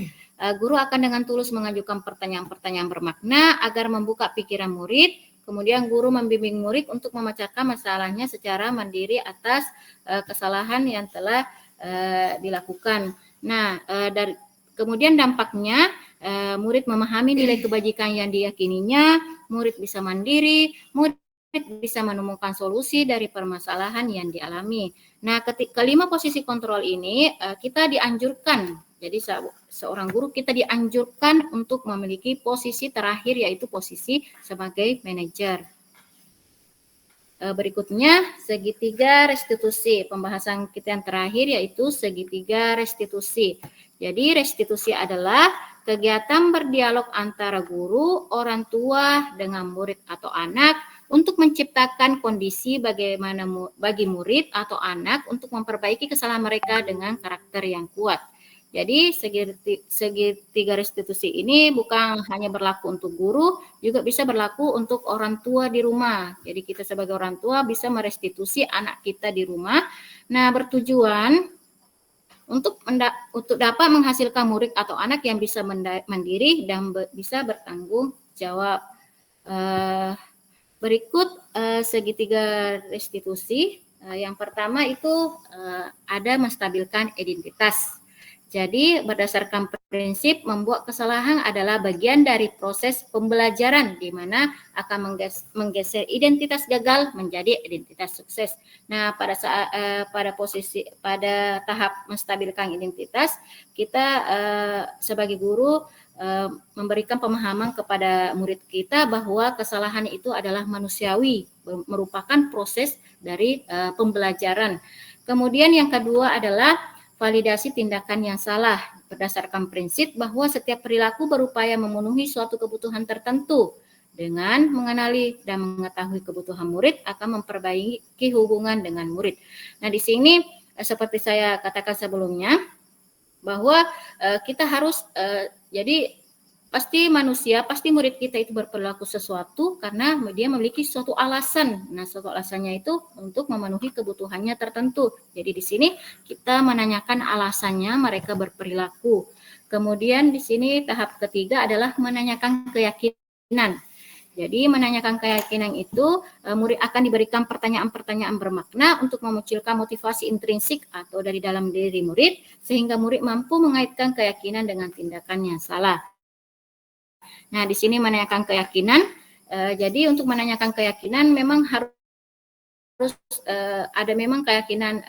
Guru akan dengan tulus mengajukan pertanyaan-pertanyaan bermakna agar membuka pikiran murid. Kemudian guru membimbing murid untuk memecahkan masalahnya secara mandiri atas kesalahan yang telah dilakukan. Nah, kemudian dampaknya murid memahami nilai kebajikan yang diyakininya, murid bisa mandiri, murid bisa menemukan solusi dari permasalahan yang dialami. Nah, kelima posisi kontrol ini kita dianjurkan. Jadi seorang guru kita dianjurkan untuk memiliki posisi terakhir yaitu posisi sebagai manajer. Berikutnya segitiga restitusi. Pembahasan kita yang terakhir yaitu segitiga restitusi. Jadi restitusi adalah kegiatan berdialog antara guru, orang tua dengan murid atau anak untuk menciptakan kondisi bagaimana bagi murid atau anak untuk memperbaiki kesalahan mereka dengan karakter yang kuat. Jadi segitiga restitusi ini bukan hanya berlaku untuk guru, juga bisa berlaku untuk orang tua di rumah. Jadi kita sebagai orang tua bisa merestitusi anak kita di rumah. Nah, bertujuan untuk dapat menghasilkan murid atau anak yang bisa mandiri dan bisa bertanggung jawab. Berikut segitiga restitusi. Yang pertama itu ada menstabilkan identitas. Jadi berdasarkan prinsip membuat kesalahan adalah bagian dari proses pembelajaran di mana akan menggeser identitas gagal menjadi identitas sukses. Nah, pada tahap menstabilkan identitas, kita sebagai guru memberikan pemahaman kepada murid kita bahwa kesalahan itu adalah manusiawi, merupakan proses dari pembelajaran. Kemudian yang kedua adalah validasi tindakan yang salah berdasarkan prinsip bahwa setiap perilaku berupaya memenuhi suatu kebutuhan tertentu. Dengan mengenali dan mengetahui kebutuhan murid akan memperbaiki hubungan dengan murid. Nah, di sini seperti saya katakan sebelumnya bahwa kita harus jadi pasti murid kita itu berperilaku sesuatu karena dia memiliki suatu alasan. Nah, suatu alasannya itu untuk memenuhi kebutuhannya tertentu. Jadi di sini kita menanyakan alasannya mereka berperilaku. Kemudian di sini tahap ketiga adalah menanyakan keyakinan. Jadi menanyakan keyakinan itu murid akan diberikan pertanyaan-pertanyaan bermakna untuk memunculkan motivasi intrinsik atau dari dalam diri murid sehingga murid mampu mengaitkan keyakinan dengan tindakan yang salah. Nah, di sini menanyakan keyakinan. Jadi untuk menanyakan keyakinan memang harus ada memang keyakinan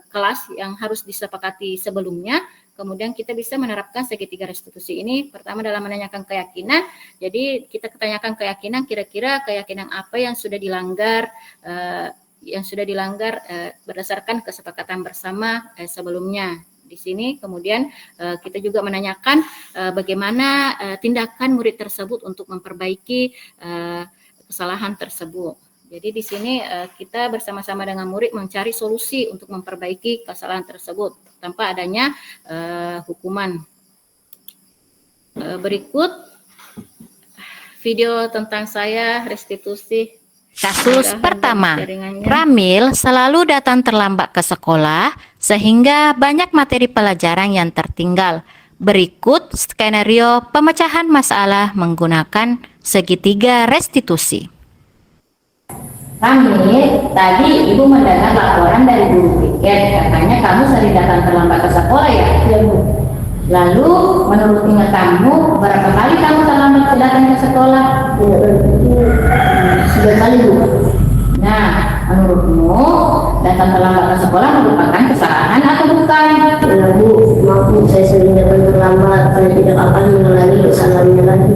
kelas yang harus disepakati sebelumnya. Kemudian kita bisa menerapkan segitiga restitusi ini. Pertama dalam menanyakan keyakinan. Jadi kita tanyakan keyakinan, kira-kira keyakinan apa yang sudah dilanggar, berdasarkan kesepakatan bersama sebelumnya. Di sini kemudian kita juga menanyakan bagaimana tindakan murid tersebut untuk memperbaiki kesalahan tersebut. Jadi di sini kita bersama-sama dengan murid mencari solusi untuk memperbaiki kesalahan tersebut tanpa adanya hukuman. Berikut video tentang saya restitusi. Kasus pertama, Ramil selalu datang terlambat ke sekolah sehingga banyak materi pelajaran yang tertinggal. Berikut skenario pemecahan masalah menggunakan segitiga restitusi. Ramil, tadi Ibu mendengar laporan dari guru piket, katanya kamu sering datang terlambat ke sekolah ya? Iya, Bu. Lalu, menurut ingatanmu, berapa kali kamu terlambat datang ke sekolah? Sudah kali, Bu. Nah, menurutmu, datang terlambat ke sekolah merupakan kesalahan atau bukan? Ya, Bu, maaf Bu, saya sering datang terlambat, saya tidak akan mengulangi kesalahannya lagi.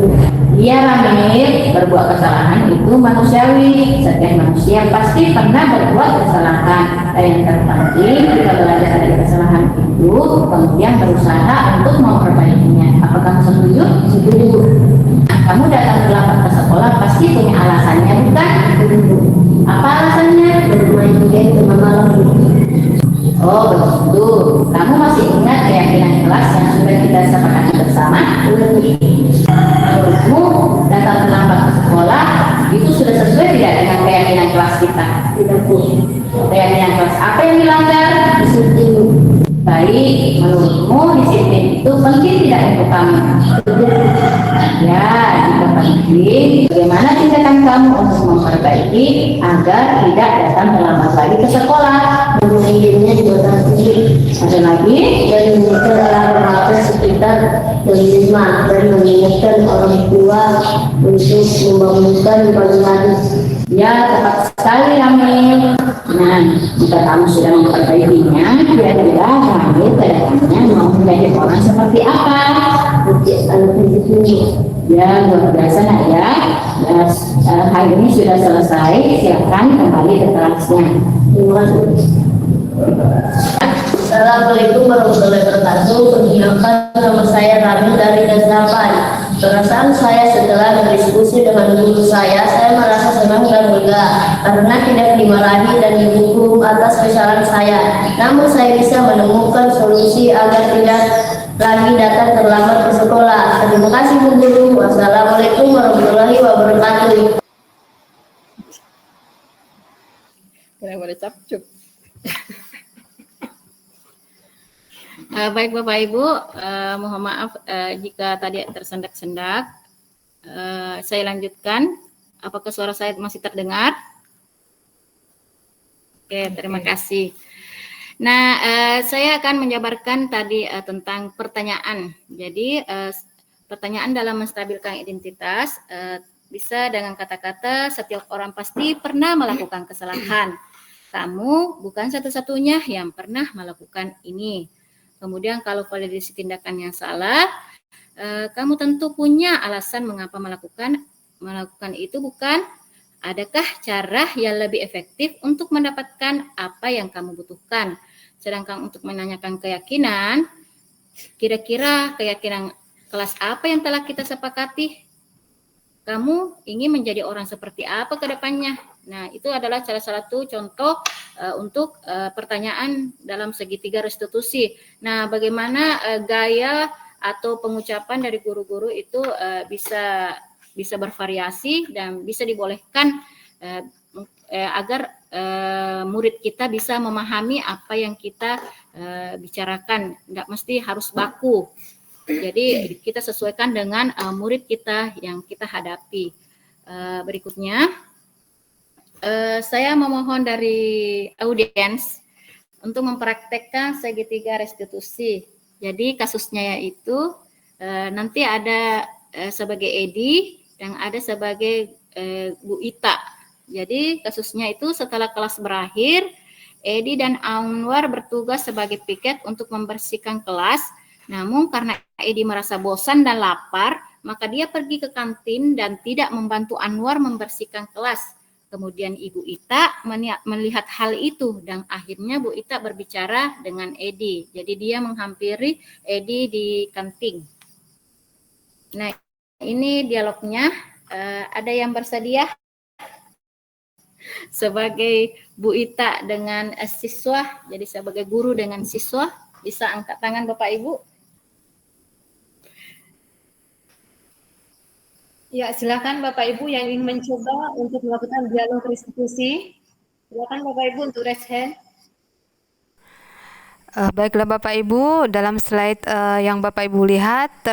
Iya, Ramil, berbuat kesalahan itu manusiawi. Setiap manusia pasti pernah berbuat kesalahan. Yang terpenting kita belajar dari kesalahan itu, kemudian berusaha untuk memperbaikinya. Apakah kamu setuju? Setuju. Kamu datang terlambat ke sekolah pasti punya alasannya, bukan? Apa alasannya? Bermain game tengah malam. Oh begitu. Kamu masih ingat keyakinan kelas yang sudah kita sepakati bersama? Menurutmu datang terlambat ke sekolah itu sudah sesuai tidak dengan keyakinan kelas kita? Tidak, Bu. Keyakinan kelas apa yang dilanggar? Disiplin. Baik, menurutmu disiplin itu penting tidak untuk kamu? Ya, jika penting, bagaimana tindakan kamu untuk memperbaiki agar tidak datang terlambat lagi ke sekolah? Bermain gamenya dibatasi. Ada lagi? Dan mengingatkan alarm sekitar jam 5 dan mengingatkan orang tua untuk membangunkan pagi hari. Ya, tepat sekali, Ramil. Nah, jika kamu sudah memperbaikinya, kira-kira Ramil kedepannya mau menjadi orang seperti apa? Anak ini. Ya, luar biasa nak ya. Hari ini sudah selesai, silakan kembali ke kelasnya. Terima kasih. Assalamualaikum warahmatullahi wabarakatuh. Perkenalkan, nama saya Ramil dari kelas 8. Perasaan saya setelah berdiskusi dengan guru saya merasa senang dan lega karena tidak dimarahi dan dihukum atas kesalahan saya. Namun saya bisa menemukan solusi agar tidak lagi datang terlambat ke sekolah. Terima kasih Bu Guru. Wassalamualaikum warahmatullahi wabarakatuh. Kenapa ada capcuk? Baik Bapak Ibu, mohon maaf jika tadi tersendak-sendak. Saya lanjutkan. Apakah suara saya masih terdengar? Oke, terima kasih. Nah, saya akan menjabarkan tadi tentang pertanyaan. Jadi, pertanyaan dalam menstabilkan identitas bisa dengan kata-kata setiap orang pasti pernah melakukan kesalahan. Kamu bukan satu-satunya yang pernah melakukan ini. Kemudian kalau validasi tindakan yang salah, kamu tentu punya alasan mengapa melakukan itu, bukan? Adakah cara yang lebih efektif untuk mendapatkan apa yang kamu butuhkan? Sedangkan untuk menanyakan keyakinan, kira-kira keyakinan kelas apa yang telah kita sepakati? Kamu ingin menjadi orang seperti apa ke depannya? Nah, itu adalah salah satu contoh untuk pertanyaan dalam segitiga restitusi. Nah, bagaimana gaya atau pengucapan dari guru-guru itu bisa bervariasi dan bisa dibolehkan agar murid kita bisa memahami apa yang kita bicarakan. Tidak mesti harus baku. Jadi kita sesuaikan dengan murid kita yang kita hadapi. Berikutnya, saya memohon dari audiens untuk mempraktekkan segitiga restitusi. Jadi kasusnya yaitu nanti ada sebagai Edi dan ada sebagai Bu Ita. Jadi kasusnya itu setelah kelas berakhir, Edi dan Anwar bertugas sebagai piket untuk membersihkan kelas. Namun karena Edi merasa bosan dan lapar, maka dia pergi ke kantin dan tidak membantu Anwar membersihkan kelas. Kemudian Ibu Ita melihat hal itu dan akhirnya Bu Ita berbicara dengan Edi. Jadi dia menghampiri Edi di kantin. Nah, ini dialognya. Ada yang bersedia? Sebagai Bu Ita dengan siswa, jadi sebagai guru dengan siswa, bisa angkat tangan Bapak Ibu. Ya, silakan Bapak Ibu yang ingin mencoba untuk melakukan dialog restitusi. Silakan Bapak Ibu untuk raise hand. Baiklah Bapak Ibu, dalam slide yang Bapak Ibu lihat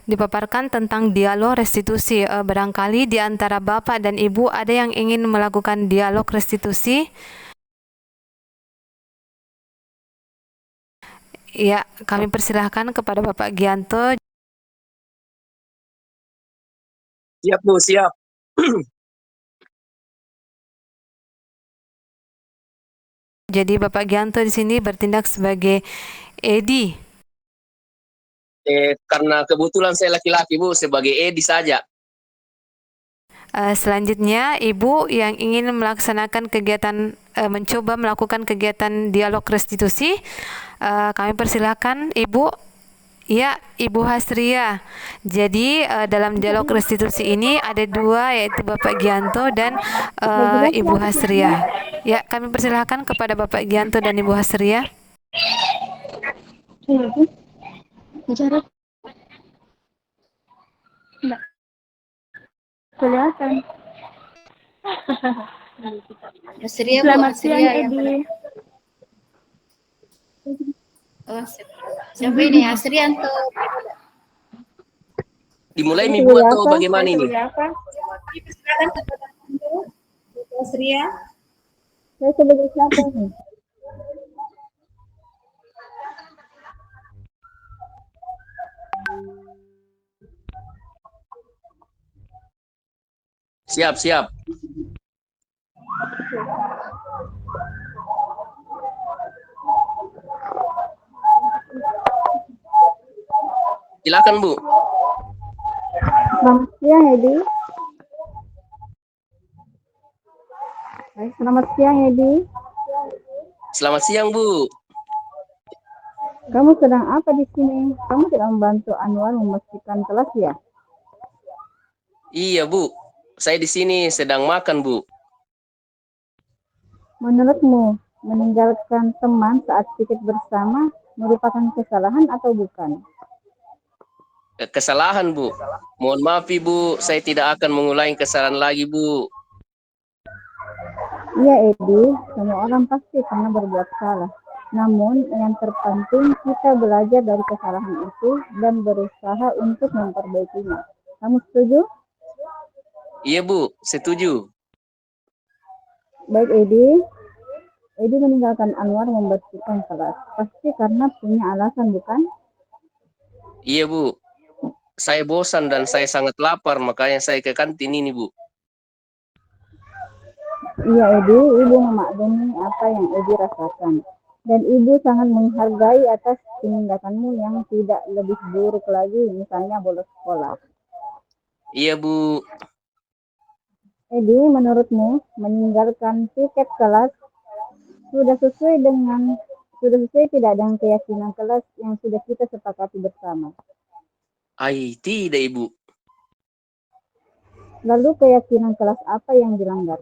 dipaparkan tentang dialog restitusi. Barangkali di antara Bapak dan Ibu ada yang ingin melakukan dialog restitusi. Ya, kami persilahkan kepada Bapak Gianto. Siap Bu, siap. Jadi Bapak Gianto di sini bertindak sebagai Edi. Karena kebetulan saya laki-laki Bu, sebagai Edi saja. Selanjutnya Ibu yang ingin melaksanakan kegiatan, mencoba melakukan kegiatan dialog restitusi, kami persilahkan Ibu. Ya, Ibu Hasria. Jadi dalam dialog restitusi ini ada dua, yaitu Bapak Gianto dan Ibu Hasria. Ya, kami persilahkan kepada Bapak Gianto dan Ibu Hasria. Kelihatan. Hasria, Bu, Selamat Hasria siang, yang Edi. siapa ini? Hasrianto. Dimulai nih Bu atau bagaimana ini? Silakan Bapak Asria. Saya sebagai siapa nih? Siap, siap. Silakan Bu. Selamat siang, Edi. Selamat siang, Edi. Selamat siang Bu. Kamu sedang apa di sini? Kamu tidak membantu Anwar membersihkan kelas ya? Iya Bu, saya di sini sedang makan Bu. Menurutmu, meninggalkan teman saat pikir bersama merupakan kesalahan atau bukan? Kesalahan Bu. Mohon maaf Ibu, saya tidak akan mengulangi kesalahan lagi Bu. Iya, Edi, semua orang pasti pernah berbuat salah. Namun, yang terpenting kita belajar dari kesalahan itu dan berusaha untuk memperbaikinya. Kamu setuju? Iya Bu, setuju. Baik, Edi. Edi meninggalkan Anwar membersihkan kelas. Pasti karena punya alasan, bukan? Iya Bu, saya bosan dan saya sangat lapar, makanya saya ke kantin ini Bu. Iya, Edi, Ibu memaklumi apa yang Edi rasakan. Dan Ibu sangat menghargai atas tindakanmu yang tidak lebih buruk lagi, misalnya bolos sekolah. Iya Bu. Edi, menurutmu meninggalkan tiket kelas sudah sesuai tidak dengan keyakinan kelas yang sudah kita sepakati bersama? Tidak Ibu. Lalu keyakinan kelas apa yang dilanggar?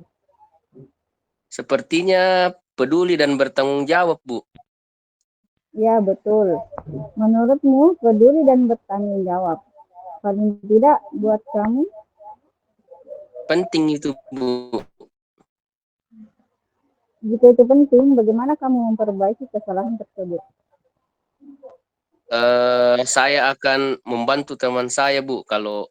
Sepertinya peduli dan bertanggung jawab Bu. Ya, betul. Menurutmu peduli dan bertanggung jawab paling tidak buat kamu? Penting itu, Bu. Jika itu penting, bagaimana kamu memperbaiki kesalahan tersebut? Saya akan membantu teman saya, Bu, kalau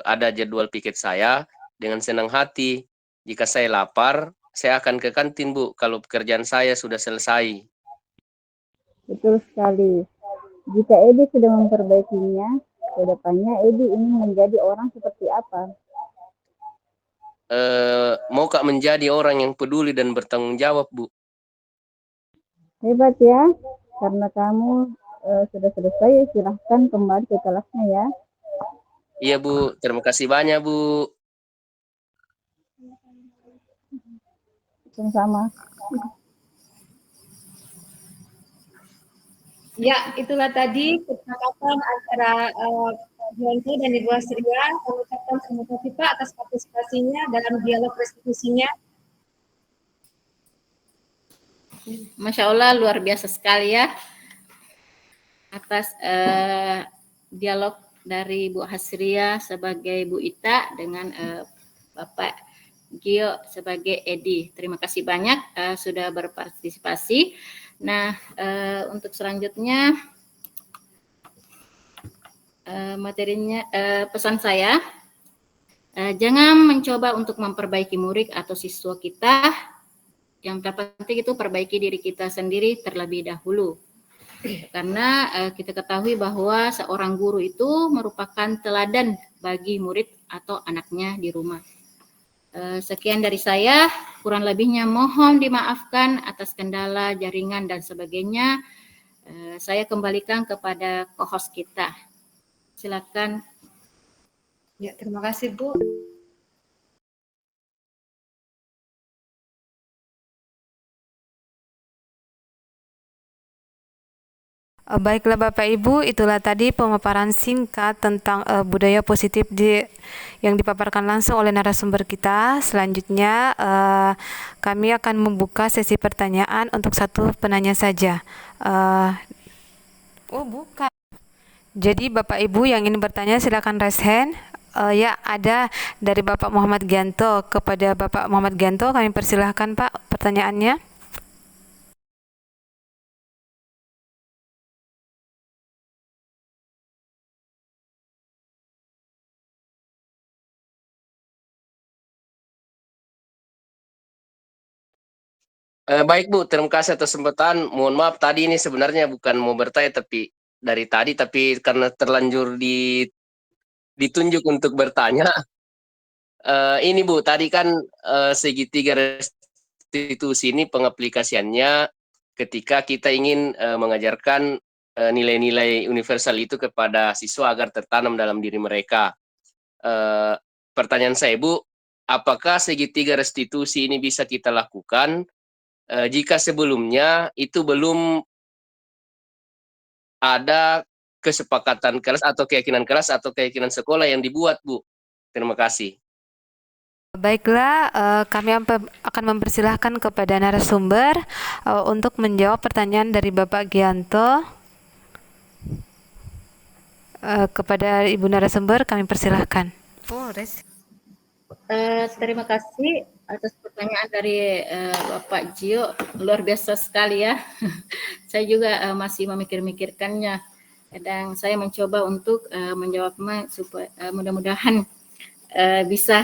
ada jadwal piket saya dengan senang hati. Jika saya lapar, saya akan ke kantin, Bu, kalau pekerjaan saya sudah selesai. Betul sekali. Jika Edi sudah memperbaikinya, ke depannya Edi ingin menjadi orang seperti apa? Mau Kak menjadi orang yang peduli dan bertanggung jawab, Bu. Hebat ya, karena kamu sudah selesai, silahkan kembali ke kelasnya ya. Iya, Bu. Terima kasih banyak, Bu. Sama-sama. Ya, itulah tadi kesepakatan antara Jonto dan Ibu Asria. Kami ucapkan terima kasih Pak atas partisipasinya dalam dialog restitusinya. Masya Allah, luar biasa sekali ya atas dialog dari Bu Hasria sebagai Bu Ita dengan Bapak Gio sebagai Edi. Terima kasih banyak sudah berpartisipasi. Nah, untuk selanjutnya materinya pesan saya, jangan mencoba untuk memperbaiki murid atau siswa kita. Yang terpenting itu perbaiki diri kita sendiri terlebih dahulu. Karena kita ketahui bahwa seorang guru itu merupakan teladan bagi murid atau anaknya di rumah. Sekian dari saya, kurang lebihnya mohon dimaafkan atas kendala jaringan dan sebagainya. Saya kembalikan kepada co-host kita. Silakan. Ya, terima kasih Bu. Baiklah Bapak Ibu, itulah tadi pemaparan singkat tentang budaya positif yang dipaparkan langsung oleh narasumber kita. Selanjutnya kami akan membuka sesi pertanyaan untuk satu penanya saja. Bukan. Jadi Bapak Ibu yang ingin bertanya silakan raise hand. Ya, ada dari Bapak Muhammad Gianto. Kepada Bapak Muhammad Gianto kami persilahkan Pak pertanyaannya. Baik, Bu, terima kasih atas kesempatan. Mohon maaf tadi ini sebenarnya bukan mau bertanya tapi karena terlanjur ditunjuk untuk bertanya. Ini Bu, tadi kan segitiga restitusi ini pengaplikasiannya ketika kita ingin mengajarkan nilai-nilai universal itu kepada siswa agar tertanam dalam diri mereka. Pertanyaan saya, Bu, apakah segitiga restitusi ini bisa kita lakukan jika sebelumnya itu belum ada kesepakatan kelas atau keyakinan sekolah yang dibuat, Bu? Terima kasih. Baiklah, kami akan mempersilahkan kepada narasumber untuk menjawab pertanyaan dari Bapak Gianto. Kepada Ibu narasumber kami persilahkan. Terima kasih atas pertanyaan dari Bapak Gio, luar biasa sekali ya. Saya juga masih memikir-mikirkannya. Kadang saya mencoba untuk menjawabnya supaya mudah-mudahan bisa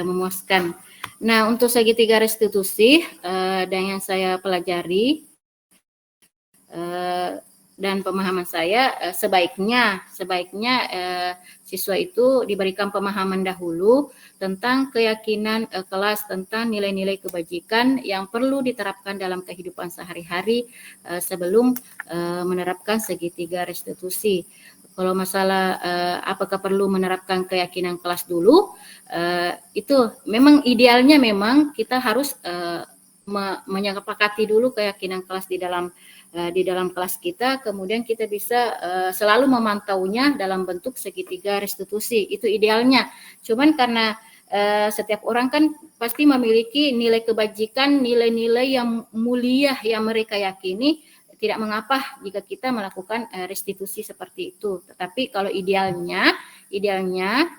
memuaskan. Nah, untuk segitiga restitusi dan yang saya pelajari dan pemahaman saya sebaiknya siswa itu diberikan pemahaman dahulu tentang keyakinan kelas tentang nilai-nilai kebajikan yang perlu diterapkan dalam kehidupan sehari-hari sebelum menerapkan segitiga restitusi. Kalau masalah apakah perlu menerapkan keyakinan kelas dulu, itu memang idealnya memang kita harus menyepakati dulu keyakinan kelas di dalam kelas kita, kemudian kita bisa selalu memantaunya dalam bentuk segitiga restitusi. Itu idealnya. Cuman karena setiap orang kan pasti memiliki nilai kebajikan, nilai-nilai yang mulia yang mereka yakini, tidak mengapa jika kita melakukan restitusi seperti itu. Tetapi kalau idealnya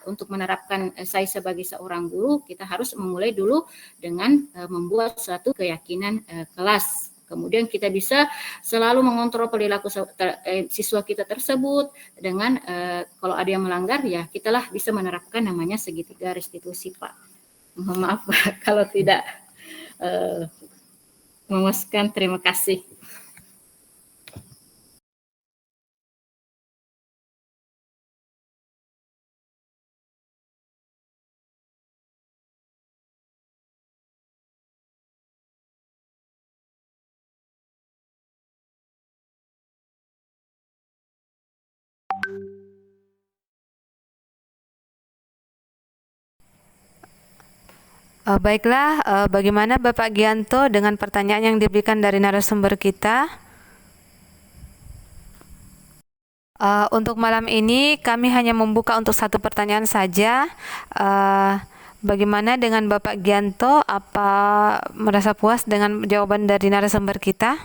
untuk menerapkan saya sebagai seorang guru, kita harus memulai dulu dengan membuat suatu keyakinan kelas. Kemudian kita bisa selalu mengontrol perilaku siswa kita tersebut dengan kalau ada yang melanggar ya kitalah bisa menerapkan namanya segitiga restitusi, Pak. Mohon maaf Pak kalau tidak memuaskan. Terima kasih. Baiklah, bagaimana Bapak Gianto dengan pertanyaan yang diberikan dari narasumber kita? Untuk malam ini kami hanya membuka untuk satu pertanyaan saja. Bagaimana dengan Bapak Gianto? Apa merasa puas dengan jawaban dari narasumber kita?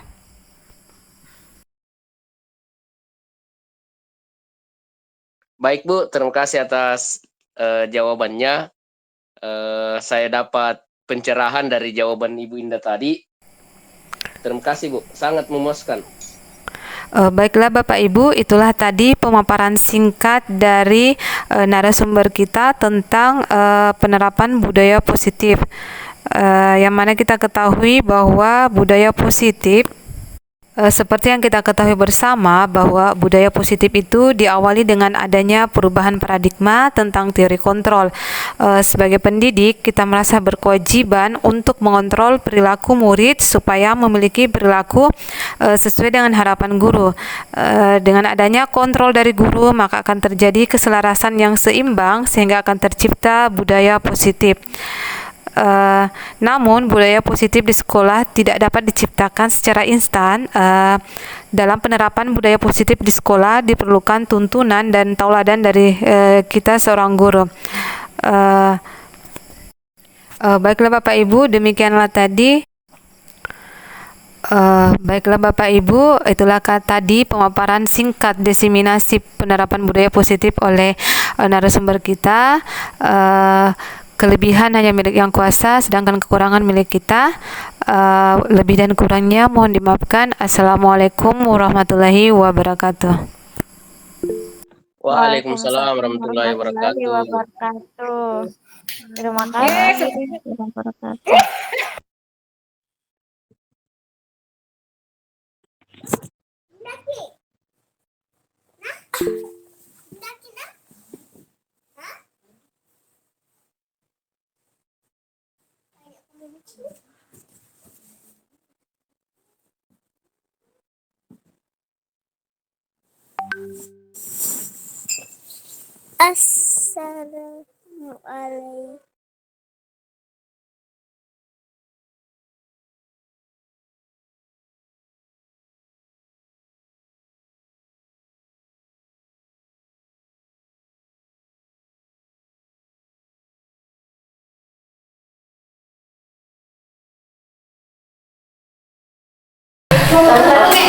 Baik Bu, terima kasih atas jawabannya. Saya dapat pencerahan dari jawaban Ibu Indah tadi. Terima kasih Bu, sangat memuaskan. Baiklah Bapak Ibu, itulah tadi pemaparan singkat dari narasumber kita tentang penerapan budaya positif. Yang mana kita ketahui bahwa budaya positif seperti yang kita ketahui bersama bahwa budaya positif itu diawali dengan adanya perubahan paradigma tentang teori kontrol. Sebagai pendidik, kita merasa berkewajiban untuk mengontrol perilaku murid supaya memiliki perilaku sesuai dengan harapan guru. Dengan adanya kontrol dari guru, maka akan terjadi keselarasan yang seimbang sehingga akan tercipta budaya positif. Namun budaya positif di sekolah tidak dapat diciptakan secara instan. Dalam penerapan budaya positif di sekolah diperlukan tuntunan dan tauladan dari kita seorang guru. Baiklah Bapak Ibu, demikianlah tadi. Baiklah Bapak Ibu, itulah tadi pemaparan singkat diseminasi penerapan budaya positif oleh narasumber kita. Kelebihan hanya milik yang kuasa, sedangkan kekurangan milik kita. Lebih dan kurangnya mohon dimaafkan. Assalamualaikum warahmatullahi wabarakatuh. Waalaikumsalam warahmatullahi wabarakatuh. Terima kasih. Assalamualaikum.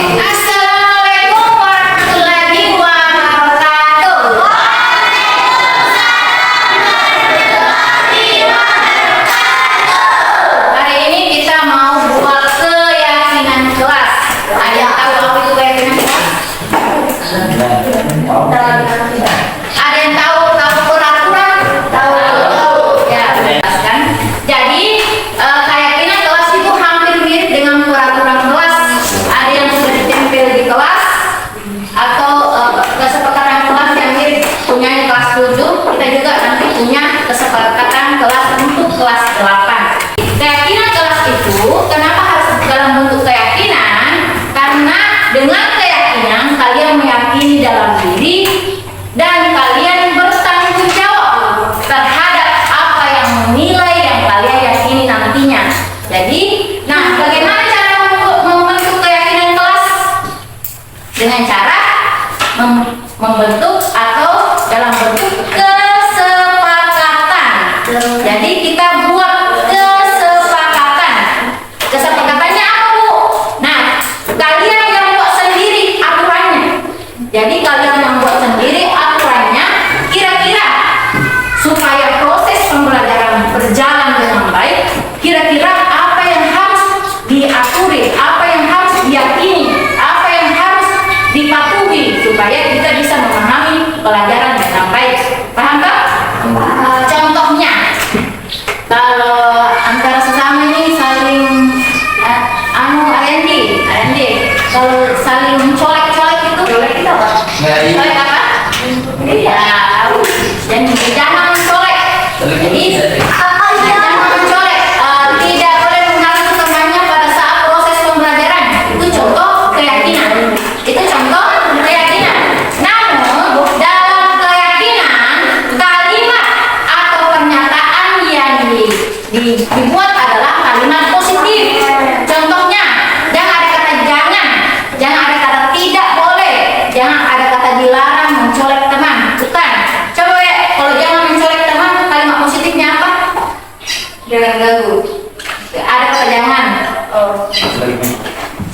Assalamualaikum warahmatullahi wabarakatuh. Hari ini kita mau buat keyakinan kelas. Ada yang tahu apa itu keyakinan kelas? Ada yang tahu peraturan? Tahu. Ya, jelaskan. Jadi keyakinan kelas itu hampir mirip dengan peraturan kelas. Ada yang sudah ditempel di kelas atau kesepakatan kelas yang mirip punya kelas 7. Kita juga nanti punya kesepakatan kelas untuk kelas 8. Keyakinan kelas itu kenapa harus dalam bentuk keyakinan? Karena dengan keyakinan kalian meyakini dalam diri dan kalian bertanggung jawab terhadap apa yang menilai yang kalian yakini nantinya. Jadi, nah bagaimana cara membentuk keyakinan kelas? Dengan cara membentuk atau dalam bentuk kesepakatan. Jadi kita buat kesepakatan. Kesepakatannya apa Bu? Nah, kalian yang buat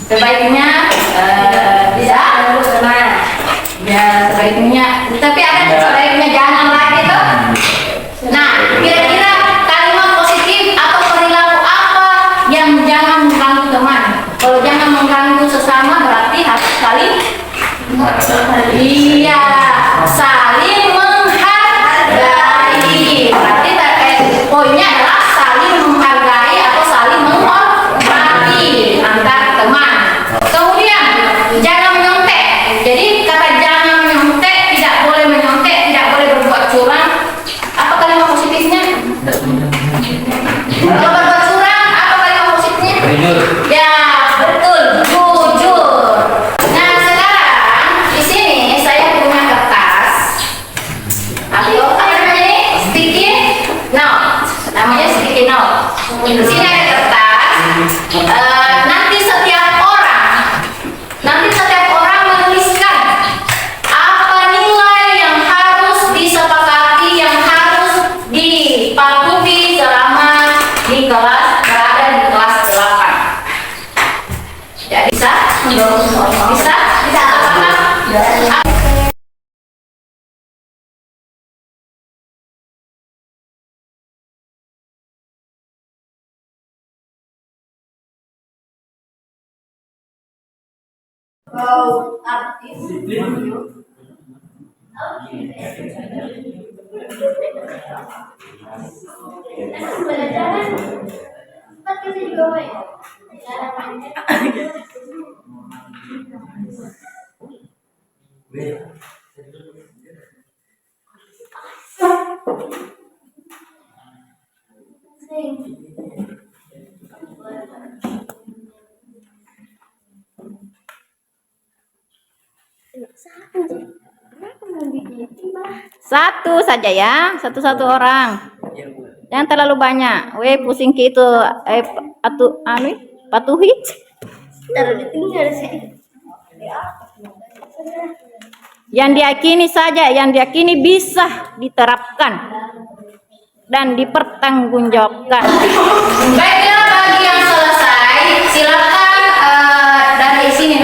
sebaiknya bisa teman. Ya sebaiknya, tapi ada sebaiknya jangan lagi tuh. Nah, kira-kira kalimat positif atau perilaku apa yang jangan mengganggu teman? Kalau jangan mengganggu sesama berarti harus saling saling menghargai. Berarti poinnya adalah saling menghargai atau saling menghormati antar teman. Kemudian jangan menyontek. Jadi kata jangan menyontek, tidak boleh menyontek, tidak boleh berbuat curang. Apa kalimat positifnya? Kalau berbuat curang, apa kalimat positifnya? Jujur. Ya, betul, jujur. Nah, sekarang di sini saya punya kertas. Atau apa namanya ini? Sticky note. Namanya sticky note. Di sini ada kertas. Nanti setiap orang menuliskan apa nilai yang harus disepakati, yang harus dipatuhi selama di kelas, berada di kelas 8. Ya, bisa? Bisa? Apakah? Satu saja ya, satu-satu orang. Jangan terlalu banyak. Pusing gitu. Patuhi. Yang diyakini saja, yang diyakini bisa diterapkan dan dipertanggungjawabkan. Baiklah, bagi yang selesai silakan dari sini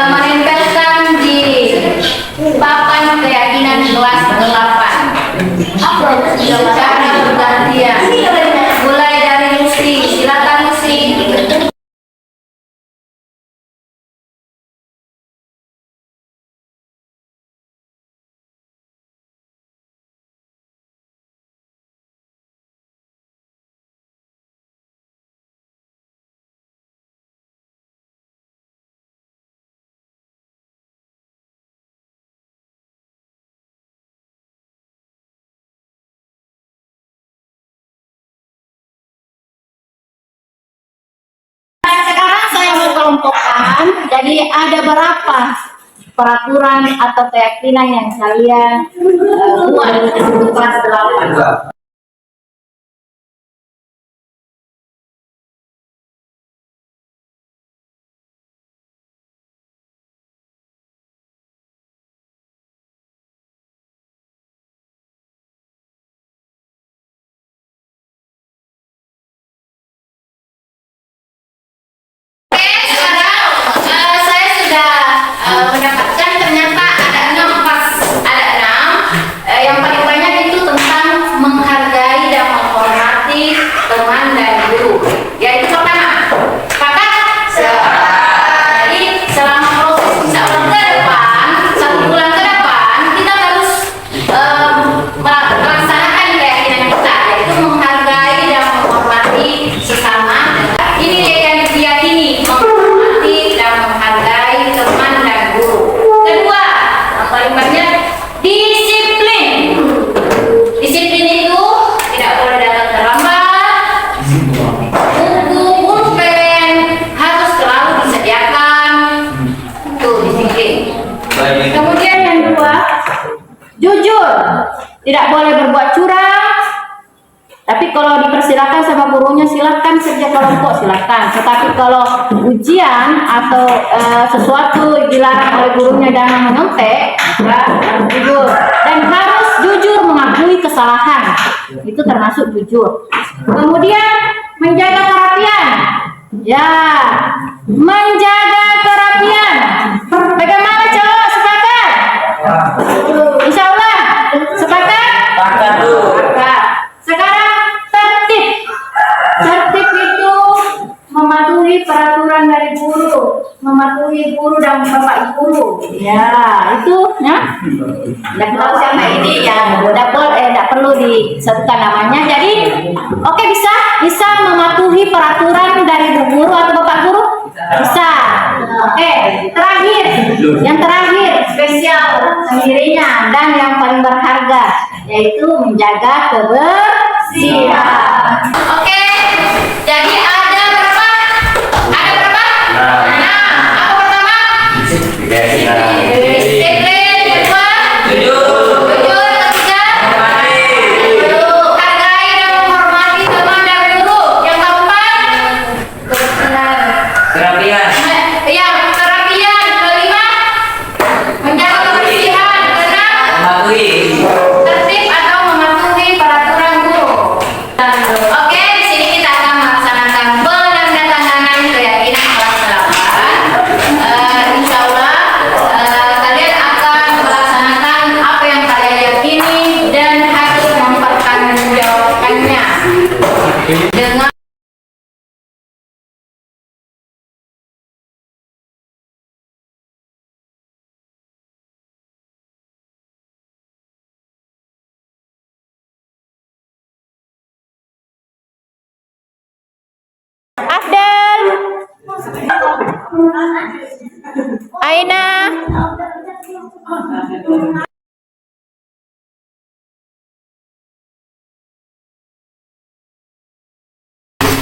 menempelkan di papan keyakinan kelas 8 secara bergantian. Mulai dari Lucy, silakan Lucy. Sekarang saya mau kelompokkan, jadi ada berapa peraturan atau keyakinan yang kalian buat di kelas 8. Mendapatkan ternyata ada 6 yang paling banyak itu tentang menghargai dan menghormati teman dan guru. Yaitu pertama, maka selama proses insya Allah ke depan, 1 bulan ke depan kita harus melaksanakan keyakinan kita, yaitu menghargai dan menghormati sesama. Ini yang diyakini, menghormati dan menghargai teman dan guru. Kedua, yang paling banyak disiplin. Disiplin itu tidak boleh datang terlambat. Buku, pulpen harus selalu disediakan. Itu disiplin. Kemudian yang kedua, jujur, tidak boleh berbuat curang. Tapi kalau dipersilakan sama gurunya silakan kerja kelompok silakan. Tetapi kalau ujian atau sesuatu dilarang oleh gurunya jangan menyontek, harus jujur dan harus jujur mengakui kesalahan. Itu termasuk jujur. Kemudian menjaga kerapian. Ya, menjaga kerapian. Bagaimana cowok, sepakat? Insya Allah, sepakat? Sepakat. Sekarang tertib. Tertib itu mematuhi peraturan dari guru, mematuhi guru dan bapak guru. Ya, itu ya. Tidak tahu sama ini ya, tidak perlu disebutkan namanya. Jadi, oke, bisa mematuhi peraturan dari bu guru atau bapak guru? Bisa. Oke, terakhir, yang terakhir spesial sendirinya dan yang paling berharga yaitu menjaga kebersihan. Oke, jadi ada berapa? Ada berapa? Nah, apa pertama? Disiplin, kedua? Jujur, ketiga? Hargai dan menghormati teman dan guru. Yang keempat? Kerapian. Yang kerapian. Kelima? Menjaga kebersihan. Keenam? Tertib atau mematuhi peraturan guru. Oke, di sini kita akan melaksanakan penandatanganan keyakinan kelas 8. Insya Allah kalian akan melaksanakan apa yang kalian yakini dan harus mempertanggungjawabkannya dengan Afdal, Aina,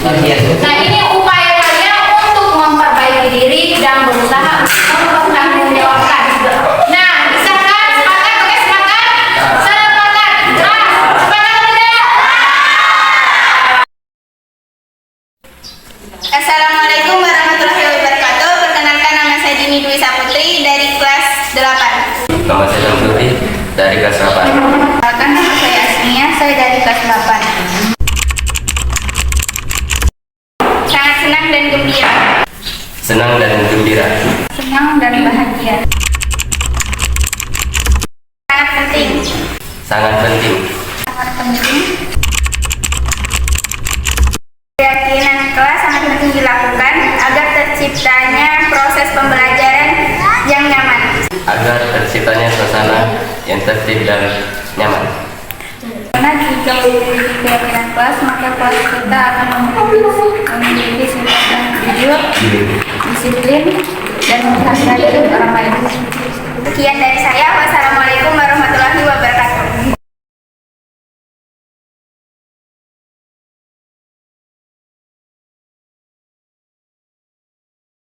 Nah, ini upaya kalian untuk memperbaiki diri dan berusaha mempertanggungjawabkan. Nah, bisa kan? Sepakat? Oke, sepakat? Sepakat. Nah, sepakat atau tidak? Assalamualaikum warahmatullahi wabarakatuh. Perkenalkan, nama saya Dini Dwi Saputri dari kelas 8. Nama saya Samsuri dari kelas 8. Perkenalkan, nama saya Asmia, saya dari kelas 8. Sangat senang dan gembira. Senang dan gembira. Senang dan bahagia. Sangat penting. Sangat penting. Sangat penting. Keyakinan kelas sangat penting dilakukan agar terciptanya proses pembelajaran yang nyaman. Agar terciptanya suasana yang tertib dan nyaman. Karena jika memiliki keyakinan kelas, maka kelas kita akan memiliki sifat yang jujur, disiplin, dan menghargai orang lain. Sekian dari saya.